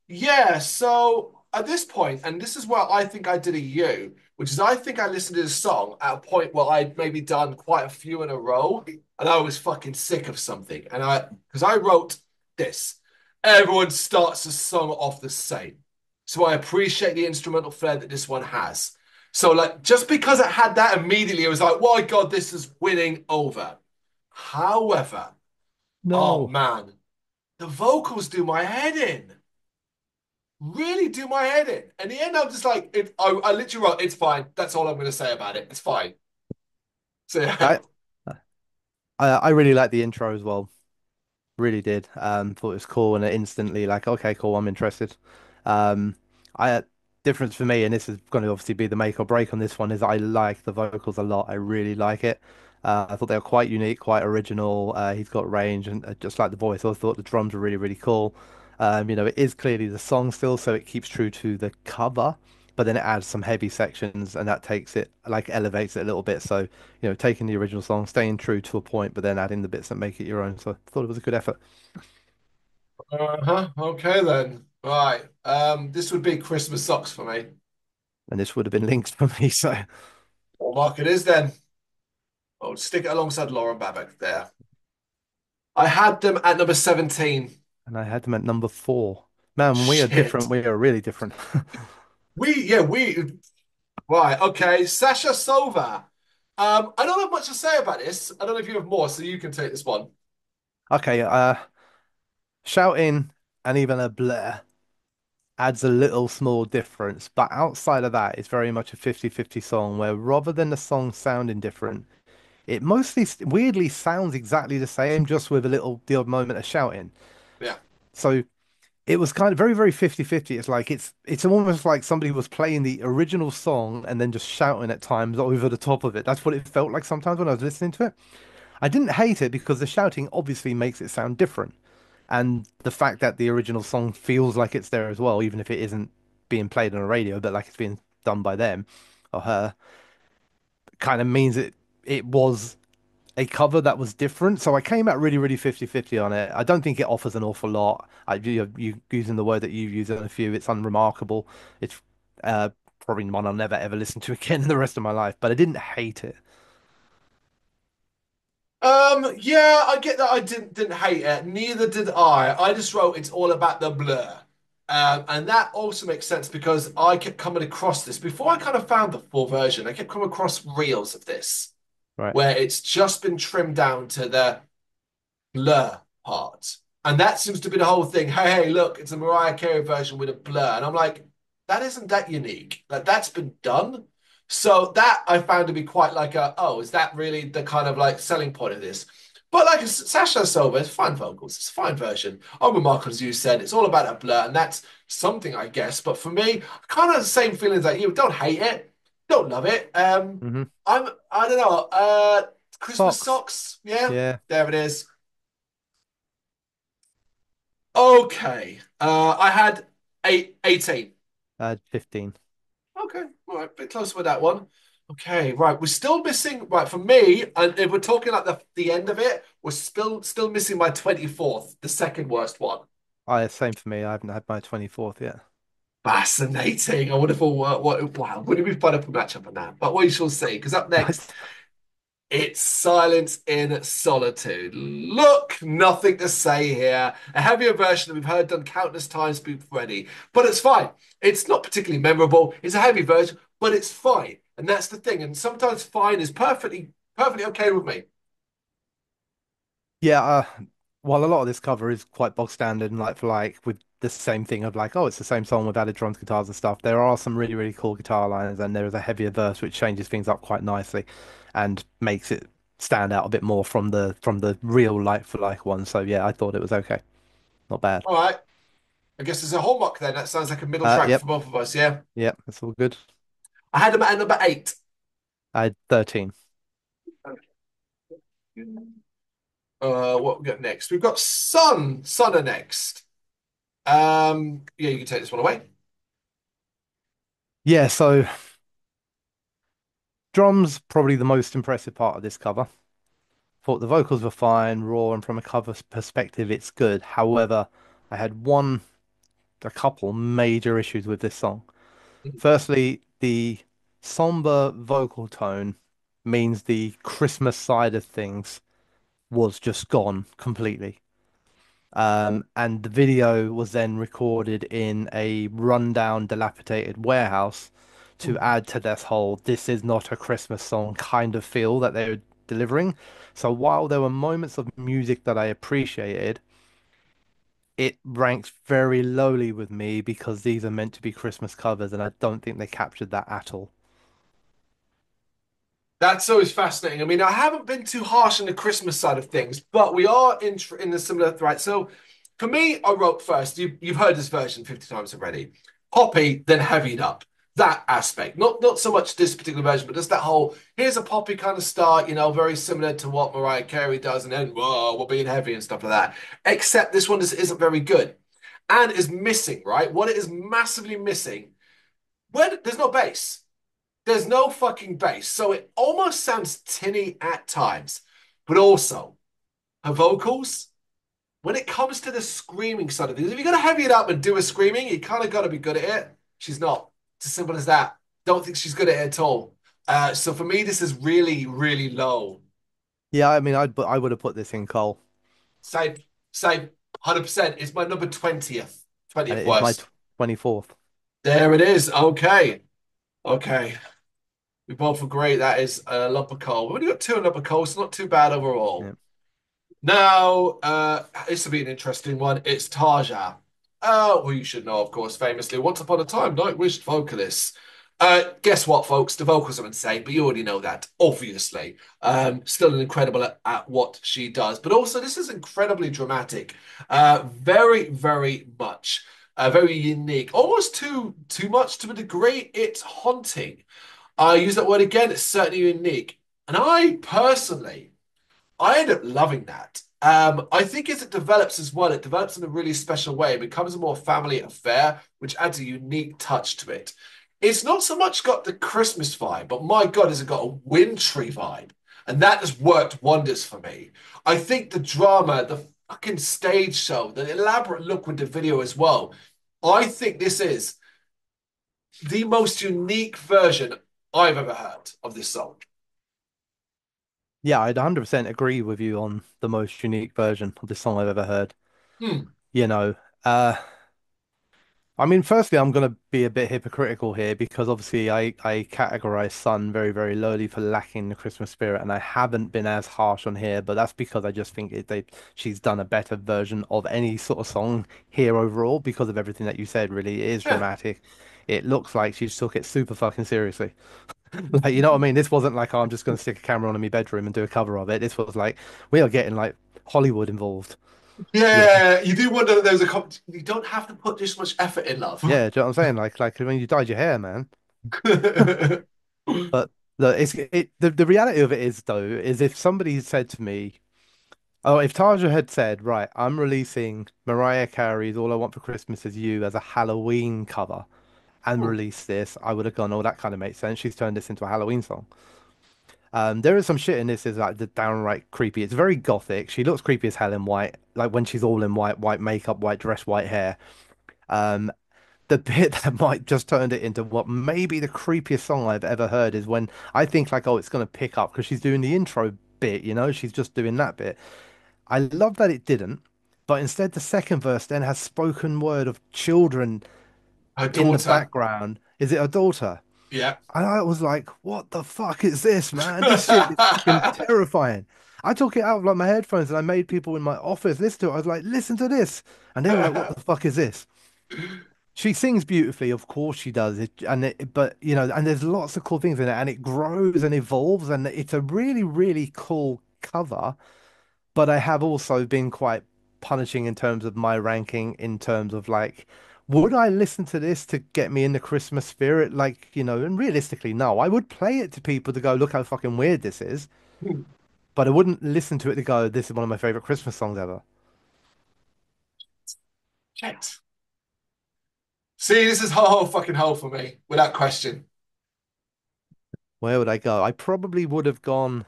Yeah, so at this point, and this is where I think I did a U, which is I think I listened to the song at a point where I'd maybe done quite a few in a row, and I was fucking sick of something. Because I wrote this, everyone starts the song off the same. So I appreciate the instrumental flair that this one has. So, like, just because it had that immediately, it was like, "My God, this is winning over." However, oh No. man, the vocals do my head in. Really do my head in. In the end, I'm just like, I literally wrote, it's fine. That's all I'm going to say about it. It's fine. So yeah. I I really like the intro as well. Really did. Thought it was cool and it instantly like, okay, cool, I'm interested. Um, I difference for me, and this is going to obviously be the make or break on this one, is I like the vocals a lot. I really like it. I thought they were quite unique, quite original. He's got range and just like the voice. I thought the drums were really, really cool. It is clearly the song still, so it keeps true to the cover, but then it adds some heavy sections, and that takes it like elevates it a little bit. So, taking the original song, staying true to a point, but then adding the bits that make it your own. So I thought it was a good effort, Uh-huh. Okay then. Right. This would be Christmas socks for me. and this would have been linked for me. So, What mark it is then? I'll stick it alongside Lauren Babbitt there. I had them at number 17. and I had them at number 4. Man, we are different. Shit. We are really different. We, right, okay. Sasha Sova. I don't have much to say about this. I don't know if you have more, so you can take this one. Okay, shouting and even a blur adds a little small difference, but outside of that, it's very much a 50-50 song where rather than the song sounding different, it mostly weirdly sounds exactly the same, just with the odd moment of shouting. Yeah. So it was kind of very, very 50-50. It's like it's almost like somebody was playing the original song and then just shouting at times over the top of it. That's what it felt like sometimes when I was listening to it. I didn't hate it because the shouting obviously makes it sound different. And the fact that the original song feels like it's there as well, even if it isn't being played on a radio, but like it's being done by them or her, kind of means it was a cover that was different. So I came out really, really 50-50 on it. I don't think it offers an awful lot. You using the word that you've used in a few, it's unremarkable. It's probably one I'll never ever listen to again in the rest of my life, but I didn't hate it. Yeah, I get that. I didn't hate it. Neither did I. I just wrote it's all about the blur. And that also makes sense because I kept coming across this before I kind of found the full version. I kept coming across reels of this Right. where it's just been trimmed down to the blur part. And that seems to be the whole thing. Hey, look, it's a Mariah Carey version with a blur. And I'm like, that isn't that unique. Like that's been done. So that I found to be quite like oh, is that really the kind of like selling point of this? But like Sasha Silva, it's fine vocals, it's a fine version. I'm with Mark, as you said, it's all about a blur, and that's something, I guess. But for me, kind of the same feelings like you. Don't hate it, don't love it. Hmm. I don't know. Christmas Socks. socks, yeah, Yeah. there it is. Okay. I had 18. 15. Okay. All right. Bit close with that one. Okay. Right. We're still missing. Right. For me, and if we're talking like the end of it, we're still missing my 24th, the second worst one. Same for me. I haven't had my 24th yet. Fascinating. I would have thought, wow, would it be fun if we match up on that? But we shall see. Because up next, it's Silence in Solitude. Look, nothing to say here. A heavier version that we've heard done countless times already. But it's fine. It's not particularly memorable. It's a heavy version, but it's fine. And that's the thing. And sometimes fine is perfectly okay with me. Yeah, while a lot of this cover is quite bog standard and like for like with the same thing of like, oh, it's the same song with added drums, guitars, and stuff. There are some really, really cool guitar lines, and there is a heavier verse which changes things up quite nicely and makes it stand out a bit more from the real like for like one. So yeah, I thought it was okay, not bad. All right. I guess there's a hallmark then. That sounds like a middle track Yep, for both of us, yeah? yep, that's all good. I had them at number 8. I had 13. What we got next? We've got Sun are next. Yeah, you can take this one away. Yeah, so drums probably the most impressive part of this cover. Thought the vocals were fine, raw, and from a cover perspective, it's good. However, I had a couple major issues with this song. Firstly, the somber vocal tone means the Christmas side of things was just gone completely. And the video was then recorded in a rundown, dilapidated warehouse to add to this whole "this is not a Christmas song" kind of feel that they were delivering. So while there were moments of music that I appreciated, it ranks very lowly with me because these are meant to be Christmas covers, and I don't think they captured that at all. That's always fascinating. I mean, I haven't been too harsh on the Christmas side of things, but we are in the similar right. So, for me, I wrote first. You've heard this version 50 times already. Poppy, then heavied up. That aspect, not so much this particular version, but just that whole here's a poppy kind of start, very similar to what Mariah Carey does, and then whoa, we're being heavy and stuff like that. Except this one just isn't very good and is missing, right? What it is massively missing When there's no bass. There's no fucking bass. So it almost sounds tinny at times. But also, her vocals, when it comes to the screaming side of things, if you're gonna heavy it up and do a screaming, you kind of gotta be good at it. She's not. It's as simple as that. Don't think she's good at it at all. So for me, this is really, really low. Yeah, I mean, I would have put this in Cole, Same, same, 100%. It's my number 20th, and 20th it is my worst. 24th. There it is. Okay. Okay. We both agree that is a lump of coal. We've only got two lump of coal, so not too bad overall. Yeah. Now, this will be an interesting one. It's Tarja. Well, you should know, of course, famously, Once Upon a Time, Nightwish vocalist. Guess what, folks? The vocals are insane, but you already know that, obviously. Still an incredible at what she does. But also, this is incredibly dramatic. Very, very much. Very unique. Almost too much to a degree. It's haunting. I use that word again. It's certainly unique. And I personally, I end up loving that. I think as it develops as well, it develops in a really special way. It becomes a more family affair, which adds a unique touch to it. It's not so much got the Christmas vibe, but my God, has it got a wintry vibe? And that has worked wonders for me. I think the drama, the fucking stage show, the elaborate look with the video as well. I think this is the most unique version I've ever heard of this song. Yeah, I'd 100% agree with you on the most unique version of this song I've ever heard. Hmm. You know, uh, I mean, firstly, I'm going to be a bit hypocritical here because obviously I categorize Sun very, very lowly for lacking the Christmas spirit, and I haven't been as harsh on here, but that's because I just think she's done a better version of any sort of song here overall because of everything that you said, really. It is Yeah. dramatic. It looks like she took it super fucking seriously. Like, you know what I mean? This wasn't like, oh, I'm just going to stick a camera on in my bedroom and do a cover of it. This was like, we are getting like Hollywood involved. You know? Yeah, you do wonder that there's a you don't have to put this much effort in, love. Yeah, do you know what I'm saying? Like when you dyed your hair, man. But the reality of it is though, is if somebody said to me, oh, if Taja had said, right, I'm releasing Mariah Carey's All I Want for Christmas Is You as a Halloween cover and release this, I would have gone, oh, that kind of makes sense. She's turned this into a Halloween song. There is some shit in this is like the downright creepy. It's very gothic. She looks creepy as hell in white, like when she's all in white, white makeup, white dress, white hair. Um, the bit that might just turned it into what may be the creepiest song I've ever heard is when I think like, oh, it's gonna pick up because she's doing the intro bit, you know, she's just doing that bit. I love that it didn't, but instead the second verse then has spoken word of children Her in the daughter. background. Is it a daughter? Yeah. And I was like, what the fuck is this, man? This shit is fucking terrifying. I took it out of like my headphones and I made people in my office listen to it. I was like, listen to this. And they were like, what the fuck is this? She sings beautifully, of course she does. But you know, and there's lots of cool things in it, and it grows and evolves, and it's a really, really cool cover. But I have also been quite punishing in terms of my ranking, in terms of like, would I listen to this to get me in the Christmas spirit? Like, you know, and realistically, no. I would play it to people to go, look how fucking weird this is, but I wouldn't listen to it to go, this is one of my favorite Christmas songs ever. Shit. See, this is whole fucking hole for me, without question. Where would I go? I probably would have gone.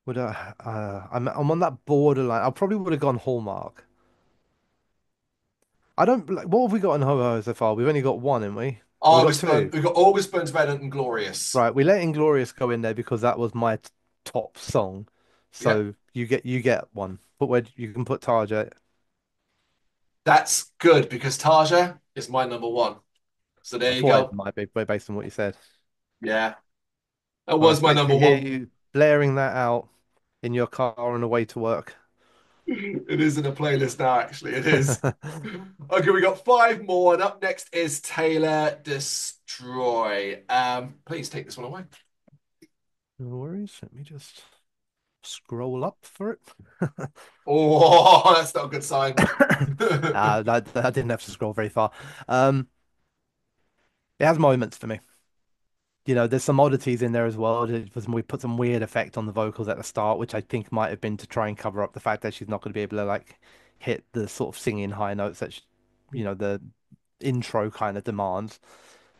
Would I? I'm on that borderline. I probably would have gone Hallmark. I don't like. What have we got in Ho Ho so far? We've only got one, haven't we? Or we got August Burn. two. We've got August Burns Red and Glorious. Right, we let Inglorious go in there because that was my top song. Yeah. So you get one. But where you can put Tarja. That's good because Tarja is my number one. So I there you thought it go. might be based on what you said. Yeah. That Well, was it's my great number to hear one. you blaring that out in your car on the way to work. It is in a playlist now, actually. It is. Okay, we got five more, and up next is Taylor Destroy. Please take this one away. No worries. Let me just scroll up for it. Oh, that's not a good sign. I didn't have to scroll very far. Um, it has moments for me. You know, there's some oddities in there as well. We put some weird effect on the vocals at the start, which I think might have been to try and cover up the fact that she's not going to be able to like hit the sort of singing high notes that the intro kind of demands.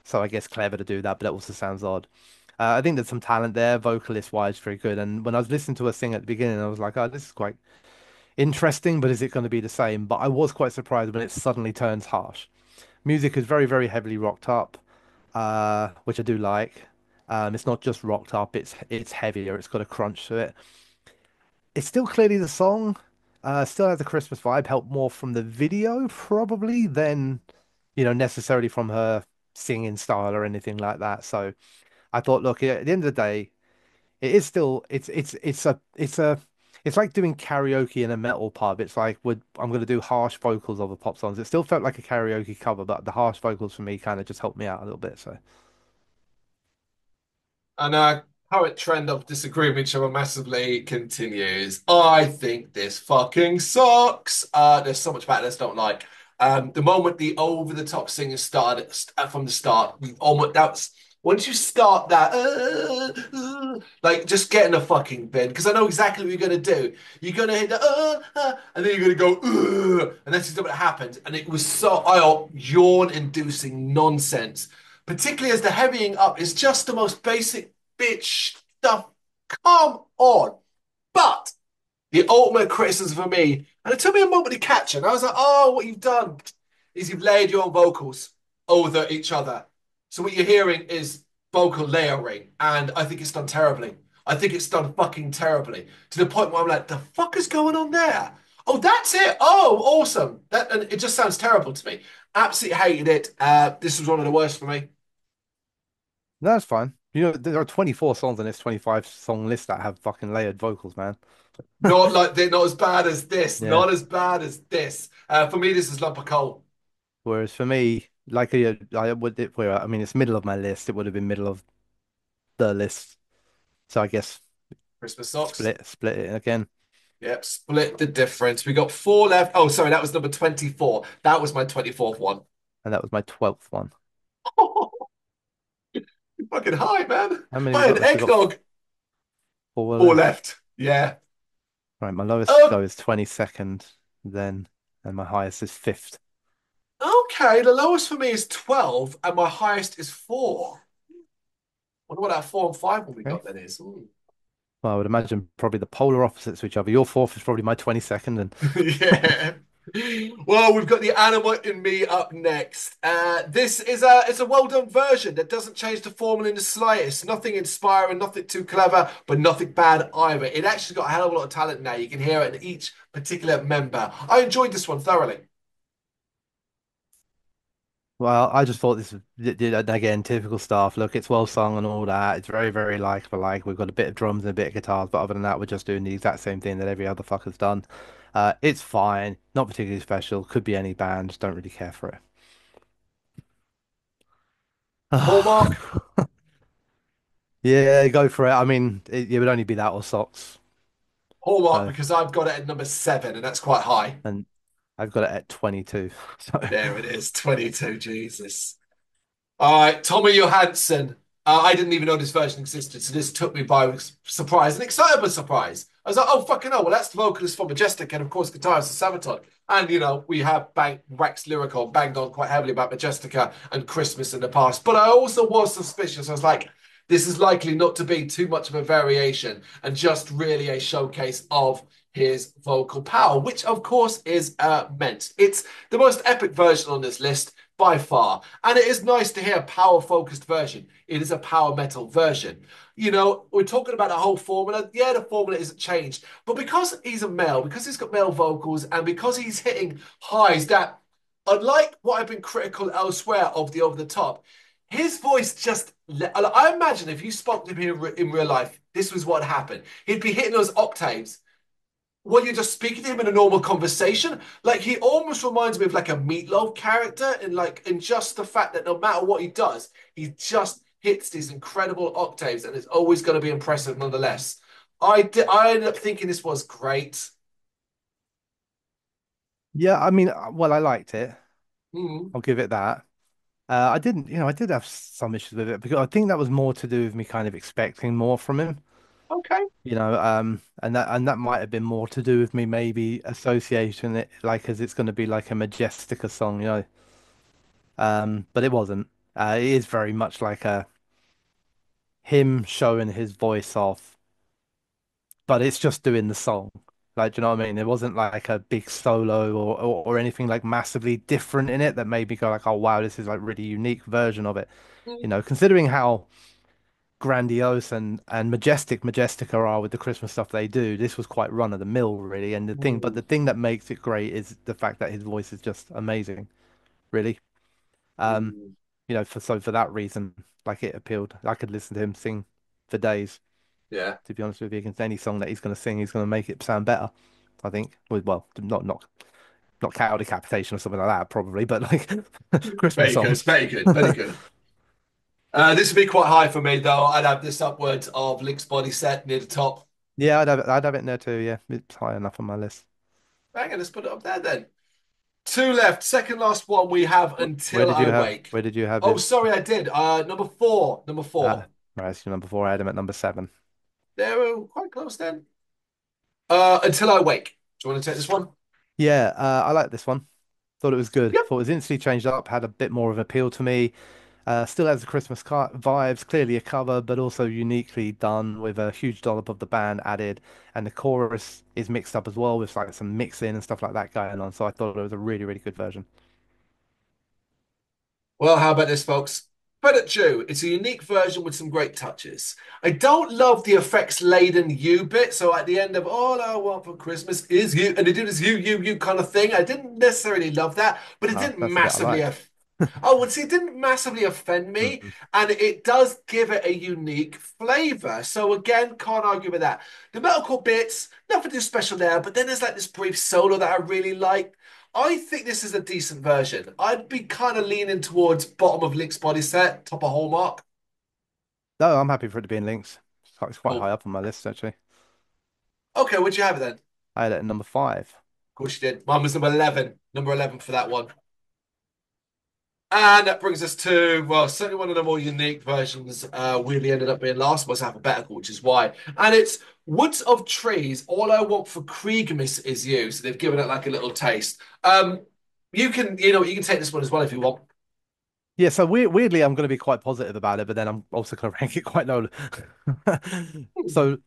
So I guess clever to do that, but it also sounds odd. I think there's some talent there, vocalist wise, very good. And when I was listening to her sing at the beginning, I was like, oh, this is quite interesting, but is it going to be the same? But I was quite surprised when it suddenly turns harsh. Music is very, very heavily rocked up, which I do like. It's not just rocked up; it's heavier. It's got a crunch to it. It's still clearly the song. Still has a Christmas vibe. Helped more from the video probably than necessarily from her singing style or anything like that. So I thought, look, at the end of the day, it is still it's like doing karaoke in a metal pub. It's like I'm going to do harsh vocals over pop songs. It still felt like a karaoke cover, but the harsh vocals for me kind of just helped me out a little bit. So And our current trend of disagreeing with each other massively continues. I think this fucking sucks. There's so much about this I don't like. The moment the over-the-top singing started from the start, we almost that's once you start that, like just get in a fucking bin because I know exactly what you're gonna do. You're gonna hit the and then you're gonna go and that's just what happened. And it was so yawn-inducing nonsense particularly as the heavying up is just the most basic bitch stuff. Come on. But the ultimate criticism for me, and it took me a moment to catch it, and I was like, oh, what you've done is you've layered your own vocals over each other. So what you're hearing is vocal layering, and I think it's done terribly. I think it's done fucking terribly to the point where I'm like, the fuck is going on there? Oh, that's it. Oh, awesome. That and it just sounds terrible to me. Absolutely hated it. This was one of the worst for me. that's fine. There are 24 songs on this 25 song list that have fucking layered vocals, man. Not like they're not as bad as this. Yeah. Not as bad as this. For me, this is lump of coal. Whereas for me, like I would, I mean, it's middle of my list. It would have been middle of the list. So I guess Christmas socks. split it again. Yep, split the difference. We got four left. Oh, sorry, that was number 24. That was my 24th one. And that was my 12th one. Fucking high, man. How many we High got an left? We got eggnog. four Four left. left. Yeah. Right, my lowest Oh, go is 22nd, then, and my highest is fifth. okay. The lowest for me is 12, and my highest is 4. Wonder what that 4 and 5 one we Okay. got then is. Ooh. Well, I would imagine probably the polar opposites of each other. Your fourth is probably my 22nd, and Yeah. Well, we've got the animal in me up next. This is a well done version that doesn't change the formula in the slightest. Nothing inspiring, nothing too clever, but nothing bad either. It actually got a hell of a lot of talent now. You can hear it in each particular member. I enjoyed this one thoroughly. well, I just thought this was again typical stuff. Look, it's well sung and all that. It's very, very likable. Like we've got a bit of drums and a bit of guitars, but other than that, we're just doing the exact same thing that every other fucker's done. It's fine, not particularly special. Could be any band. Just don't really care for it. Hallmark, Yeah, go for it. I mean, it would only be that or socks. Hallmark, So, because I've got it at number 7, and that's quite high. and I've got it at 22. So, There it is, 22. Jesus. All right, Tommy Johansson. I didn't even know this version existed, so this took me by surprise, an excitable surprise. I was like, oh, fucking hell, well, that's the vocalist for Majestic, and of course, guitarist for Sabaton. And, we have waxed lyrical, banged on quite heavily about Majestica and Christmas in the past. But I also was suspicious. I was like, this is likely not to be too much of a variation and just really a showcase of his vocal power, which, of course, is meant. It's the most epic version on this list by far. And it is nice to hear a power focused version. It is a power metal version. We're talking about a whole formula. Yeah, the formula isn't changed. But because he's a male, because he's got male vocals, and because he's hitting highs that, unlike what I've been critical elsewhere of the over the top, his voice just. I imagine if you spoke to him in real life, this was what happened. He'd be hitting those octaves when you're just speaking to him in a normal conversation, like he almost reminds me of like a Meatloaf character, and like in just the fact that no matter what he does, he just hits these incredible octaves, and it's always going to be impressive nonetheless. I ended up thinking this was great. yeah, I mean, well, I liked it. Mm. I'll give it that. I didn't, I did have some issues with it because I think that was more to do with me kind of expecting more from him. Okay. And that might have been more to do with me maybe associating it like as it's going to be like a Majestica song, but it wasn't. It is very much like a him showing his voice off, but it's just doing the song. Like, do you know what I mean? It wasn't like a big solo or anything like massively different in it that made me go like, oh wow, this is like really unique version of it. Considering how grandiose and majestic Majestica are with the Christmas stuff they do, this was quite run of the mill, really. But Mm. the thing that makes it great is the fact that his voice is just amazing, really. Um, Mm. for that reason, like it appealed. I could listen to him sing for days. Yeah. To be honest with you, against any song that he's going to sing, he's going to make it sound better. I think. Well, not cow decapitation or something like that, probably, but like Christmas Very good. songs. Very good. Very good. This would be quite high for me, though. I'd have this upwards of Link's body set near the top. Yeah, I'd have it in there too. Yeah, it's high enough on my list. Hang on, let's put it up there then. Two left. Second last one we have Where Until did I you have? Wake. Where did you have Oh, him? sorry, I did. Number four. Number four. Right, so number four. I had him at number seven. They were quite close then. Until I Wake. Do you want to take this one? Yeah, I like this one. Thought it was good. Yep. Thought it was instantly changed up. Had a bit more of an appeal to me. Still has the Christmas vibes. Clearly a cover, but also uniquely done with a huge dollop of the band added, and the chorus is mixed up as well with like some mixing and stuff like that going on. So I thought it was a really, really good version. Well, how about this, folks? Credit due. It's a unique version with some great touches. I don't love the effects laden you bit. So at the end of All I Want for Christmas is You, and they do this you kind of thing. I didn't necessarily love that, but it Oh, didn't that's the bit I massively. like. Oh, well, see, it didn't massively offend me, Mm. and it does give it a unique flavor. So again, can't argue with that. The metalcore bits, nothing too special there, but then there's like this brief solo that I really like. I think this is a decent version. I'd be kind of leaning towards bottom of Link's body set, top of Hallmark. No, I'm happy for it to be in links. It's quite Oh, high up on my list actually. okay, what'd you have it then? Of I had it at number five. course you did. Mine was number 11. Number 11 for that one. And that brings us to, well, certainly one of the more unique versions. Weirdly ended up being last was alphabetical, which is why. And it's Woods of Trees. All I Want for Kriegmas is You. So they've given it like a little taste. You can take this one as well if you want. Yeah, so weirdly, I'm going to be quite positive about it, but then I'm also going to rank it quite low. So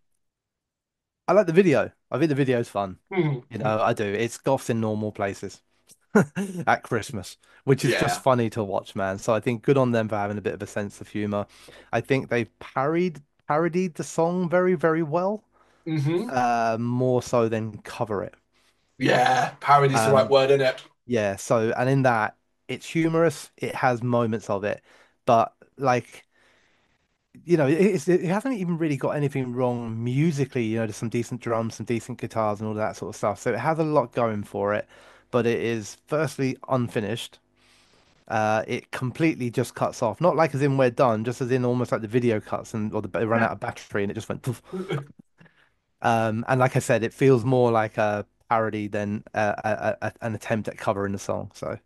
I like the video. I think the video's fun. I do. It's goths in normal places at Christmas, which is just Yeah. funny to watch, man. So I think good on them for having a bit of a sense of humor. I think they've parodied the song very, very well, Hmm. more so than cover it. Yeah. Parody's the right Um, word, isn't it? yeah, so and in that it's humorous, it has moments of it, but like it hasn't even really got anything wrong musically. There's some decent drums, some decent guitars, and all that sort of stuff. So it has a lot going for it, but it is firstly unfinished. It completely just cuts off, not like as in we're done, just as in almost like the video cuts it ran Yeah. out of battery and it just went poof. And like I said, it feels more like a parody than an attempt at covering the song. So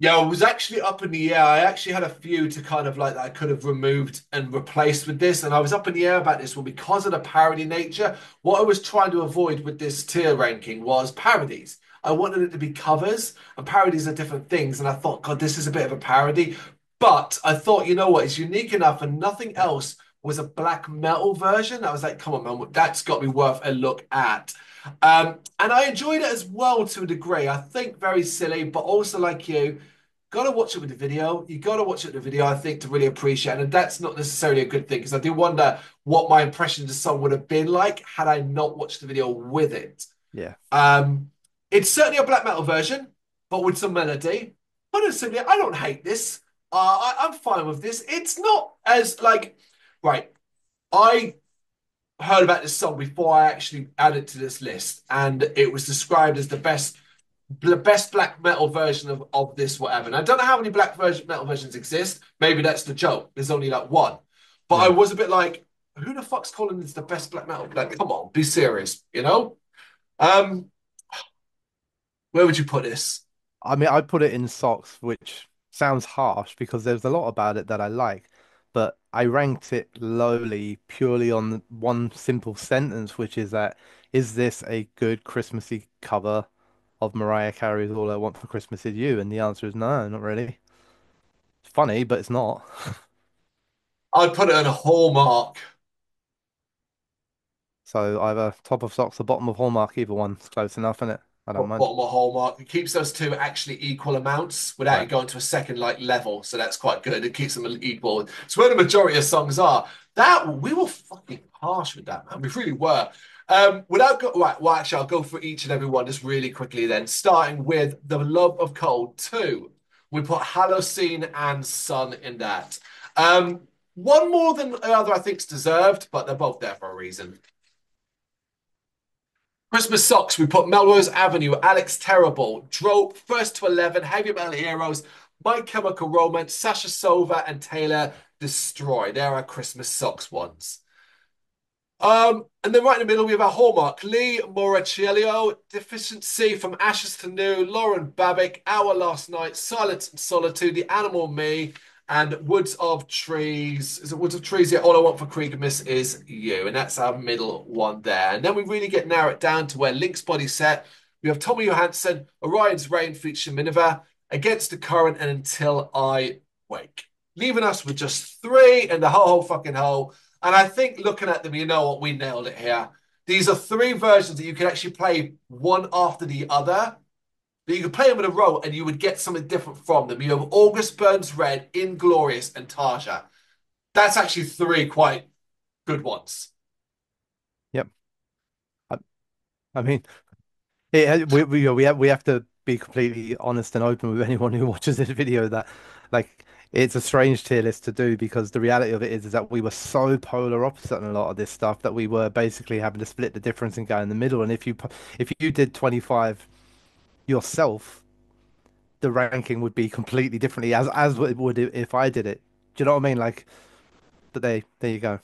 Yeah, I was actually up in the air. I actually had a few to kind of like that I could have removed and replaced with this. And I was up in the air about this one because of the parody nature. What I was trying to avoid with this tier ranking was parodies. I wanted it to be covers, and parodies are different things. And I thought, God, this is a bit of a parody. But I thought, you know what, it's unique enough, and nothing else was a black metal version. I was like, come on, man, that's got to be worth a look at. And I enjoyed it as well to a degree. I think very silly, but also like you, gotta watch it with the video. You gotta watch it with the video, I think, to really appreciate it. And that's not necessarily a good thing because I do wonder what my impression of the song would have been like had I not watched the video with it. yeah, Um, it's certainly a black metal version, but with some melody. Honestly, I don't hate this. I'm fine with this. It's not as like, right. I heard about this song before I actually added to this list, and it was described as the best black metal version of this whatever. And I don't know how many metal versions exist. Maybe that's the joke. There's only like one. But I yeah. was a bit like, who the fuck's calling this the best black metal? Like, come on, be serious, you know? Um, where would you put this? I mean, I put it in socks, which sounds harsh because there's a lot about it that I like. but I ranked it lowly purely on one simple sentence, which is that, is this a good Christmassy cover of Mariah Carey's All I Want for Christmas Is You? And the answer is no, not really. It's funny, but it's not. I'd put it on a Hallmark. So either top of socks or bottom of Hallmark, either one's close enough, isn't it? I don't mind. Bottom of Hallmark. It keeps those two actually equal amounts without it Right. going to a second like level. So that's quite good. It keeps them equal. It's where the majority of songs are. That we were fucking harsh with that, man. We really were. Without go right, well, actually, I'll go for each and every one just really quickly then. Starting with The Love of Cold 2. We put Halocene and Sun in that. One more than the other, I think, is deserved, but they're both there for a reason. Christmas Socks, we put Melrose Avenue, Alex Terrible, Drope, First to 11, Heavy Metal Heroes, My Chemical Romance, Sasha Sova, and Taylor Destroy. There are Christmas Socks ones. And then right in the middle, we have our Hallmark, Lee Moracilio, Deficiency from Ashes to New, Lauren Babick, Our Last Night, Silence and Solitude, The Animal Me, and Woods of Trees. Is it Woods of Trees? Yeah, All I Want for Christmas Is You. And that's our middle one there. And then we really get narrowed down to where Link's Body Set. We have Tommy Johansson, Orion's Reign featuring Minerva, Against the Current, and Until I Wake. Leaving us with just three in the whole fucking hole. And I think looking at them, you know what, we nailed it here. These are three versions that you can actually play one after the other. But you could play them in a row and you would get something different from them. You have August Burns Red, Inglorious, and Tarja. That's actually three quite good ones. Yep. I, I mean, we have to be completely honest and open with anyone who watches this video that, like, it's a strange tier list to do because the reality of it is that we were so polar opposite on a lot of this stuff that we were basically having to split the difference and go in the middle. And if you did 25 yourself, the ranking would be completely differently as it would if I did it. Do you know what I mean? Like, but there you go.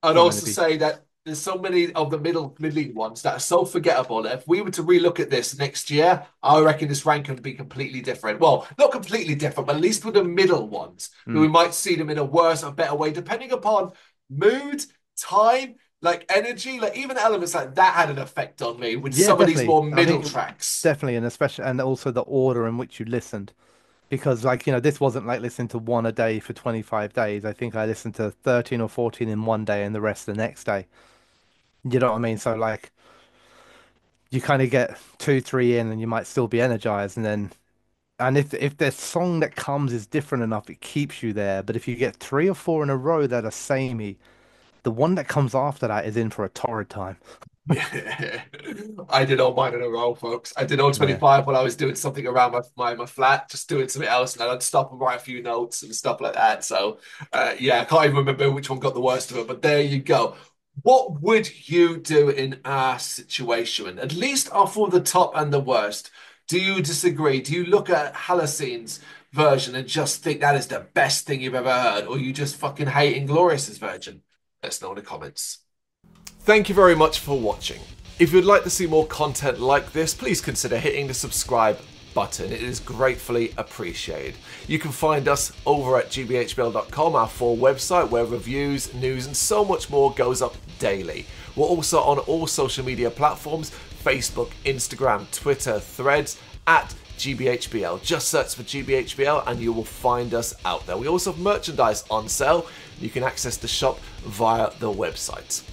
I'd Not many also people. say that there's so many of the middling ones that are so forgettable. If we were to relook at this next year, I reckon this ranking would be completely different. Well, not completely different, but at least with the middle ones, we Mm. might see them in a worse or better way, depending upon mood, time, like energy, like even elements like that had an effect on me with Yeah, some of these definitely. more I middle think tracks. definitely, and especially, and also the order in which you listened. Because, like, this wasn't like listening to one a day for 25 days. I think I listened to 13 or 14 in one day and the rest the next day. You know what I mean? So, like, you kind of get two, three in and you might still be energized. And if the song that comes is different enough, it keeps you there. But if you get three or four in a row that are samey, the one that comes after that is in for a torrid time. Yeah. I did all mine in a row, folks. I did all Yeah. 25 while I was doing something around my flat, just doing something else, and then I'd stop and write a few notes and stuff like that. So, yeah, I can't even remember which one got the worst of it, but there you go. What would you do in our situation? At least off of the top and the worst. Do you disagree? Do you look at Halocene's version and just think that is the best thing you've ever heard, or you just fucking hate Inglorious's version? Let us know in the comments. Thank you very much for watching. If you'd like to see more content like this, please consider hitting the subscribe button. It is gratefully appreciated. You can find us over at gbhbl.com, our full website where reviews, news and so much more goes up daily. We're also on all social media platforms, Facebook, Instagram, Twitter, Threads, at GBHBL. Just search for GBHBL and you will find us out there. We also have merchandise on sale. You can access the shop via the website.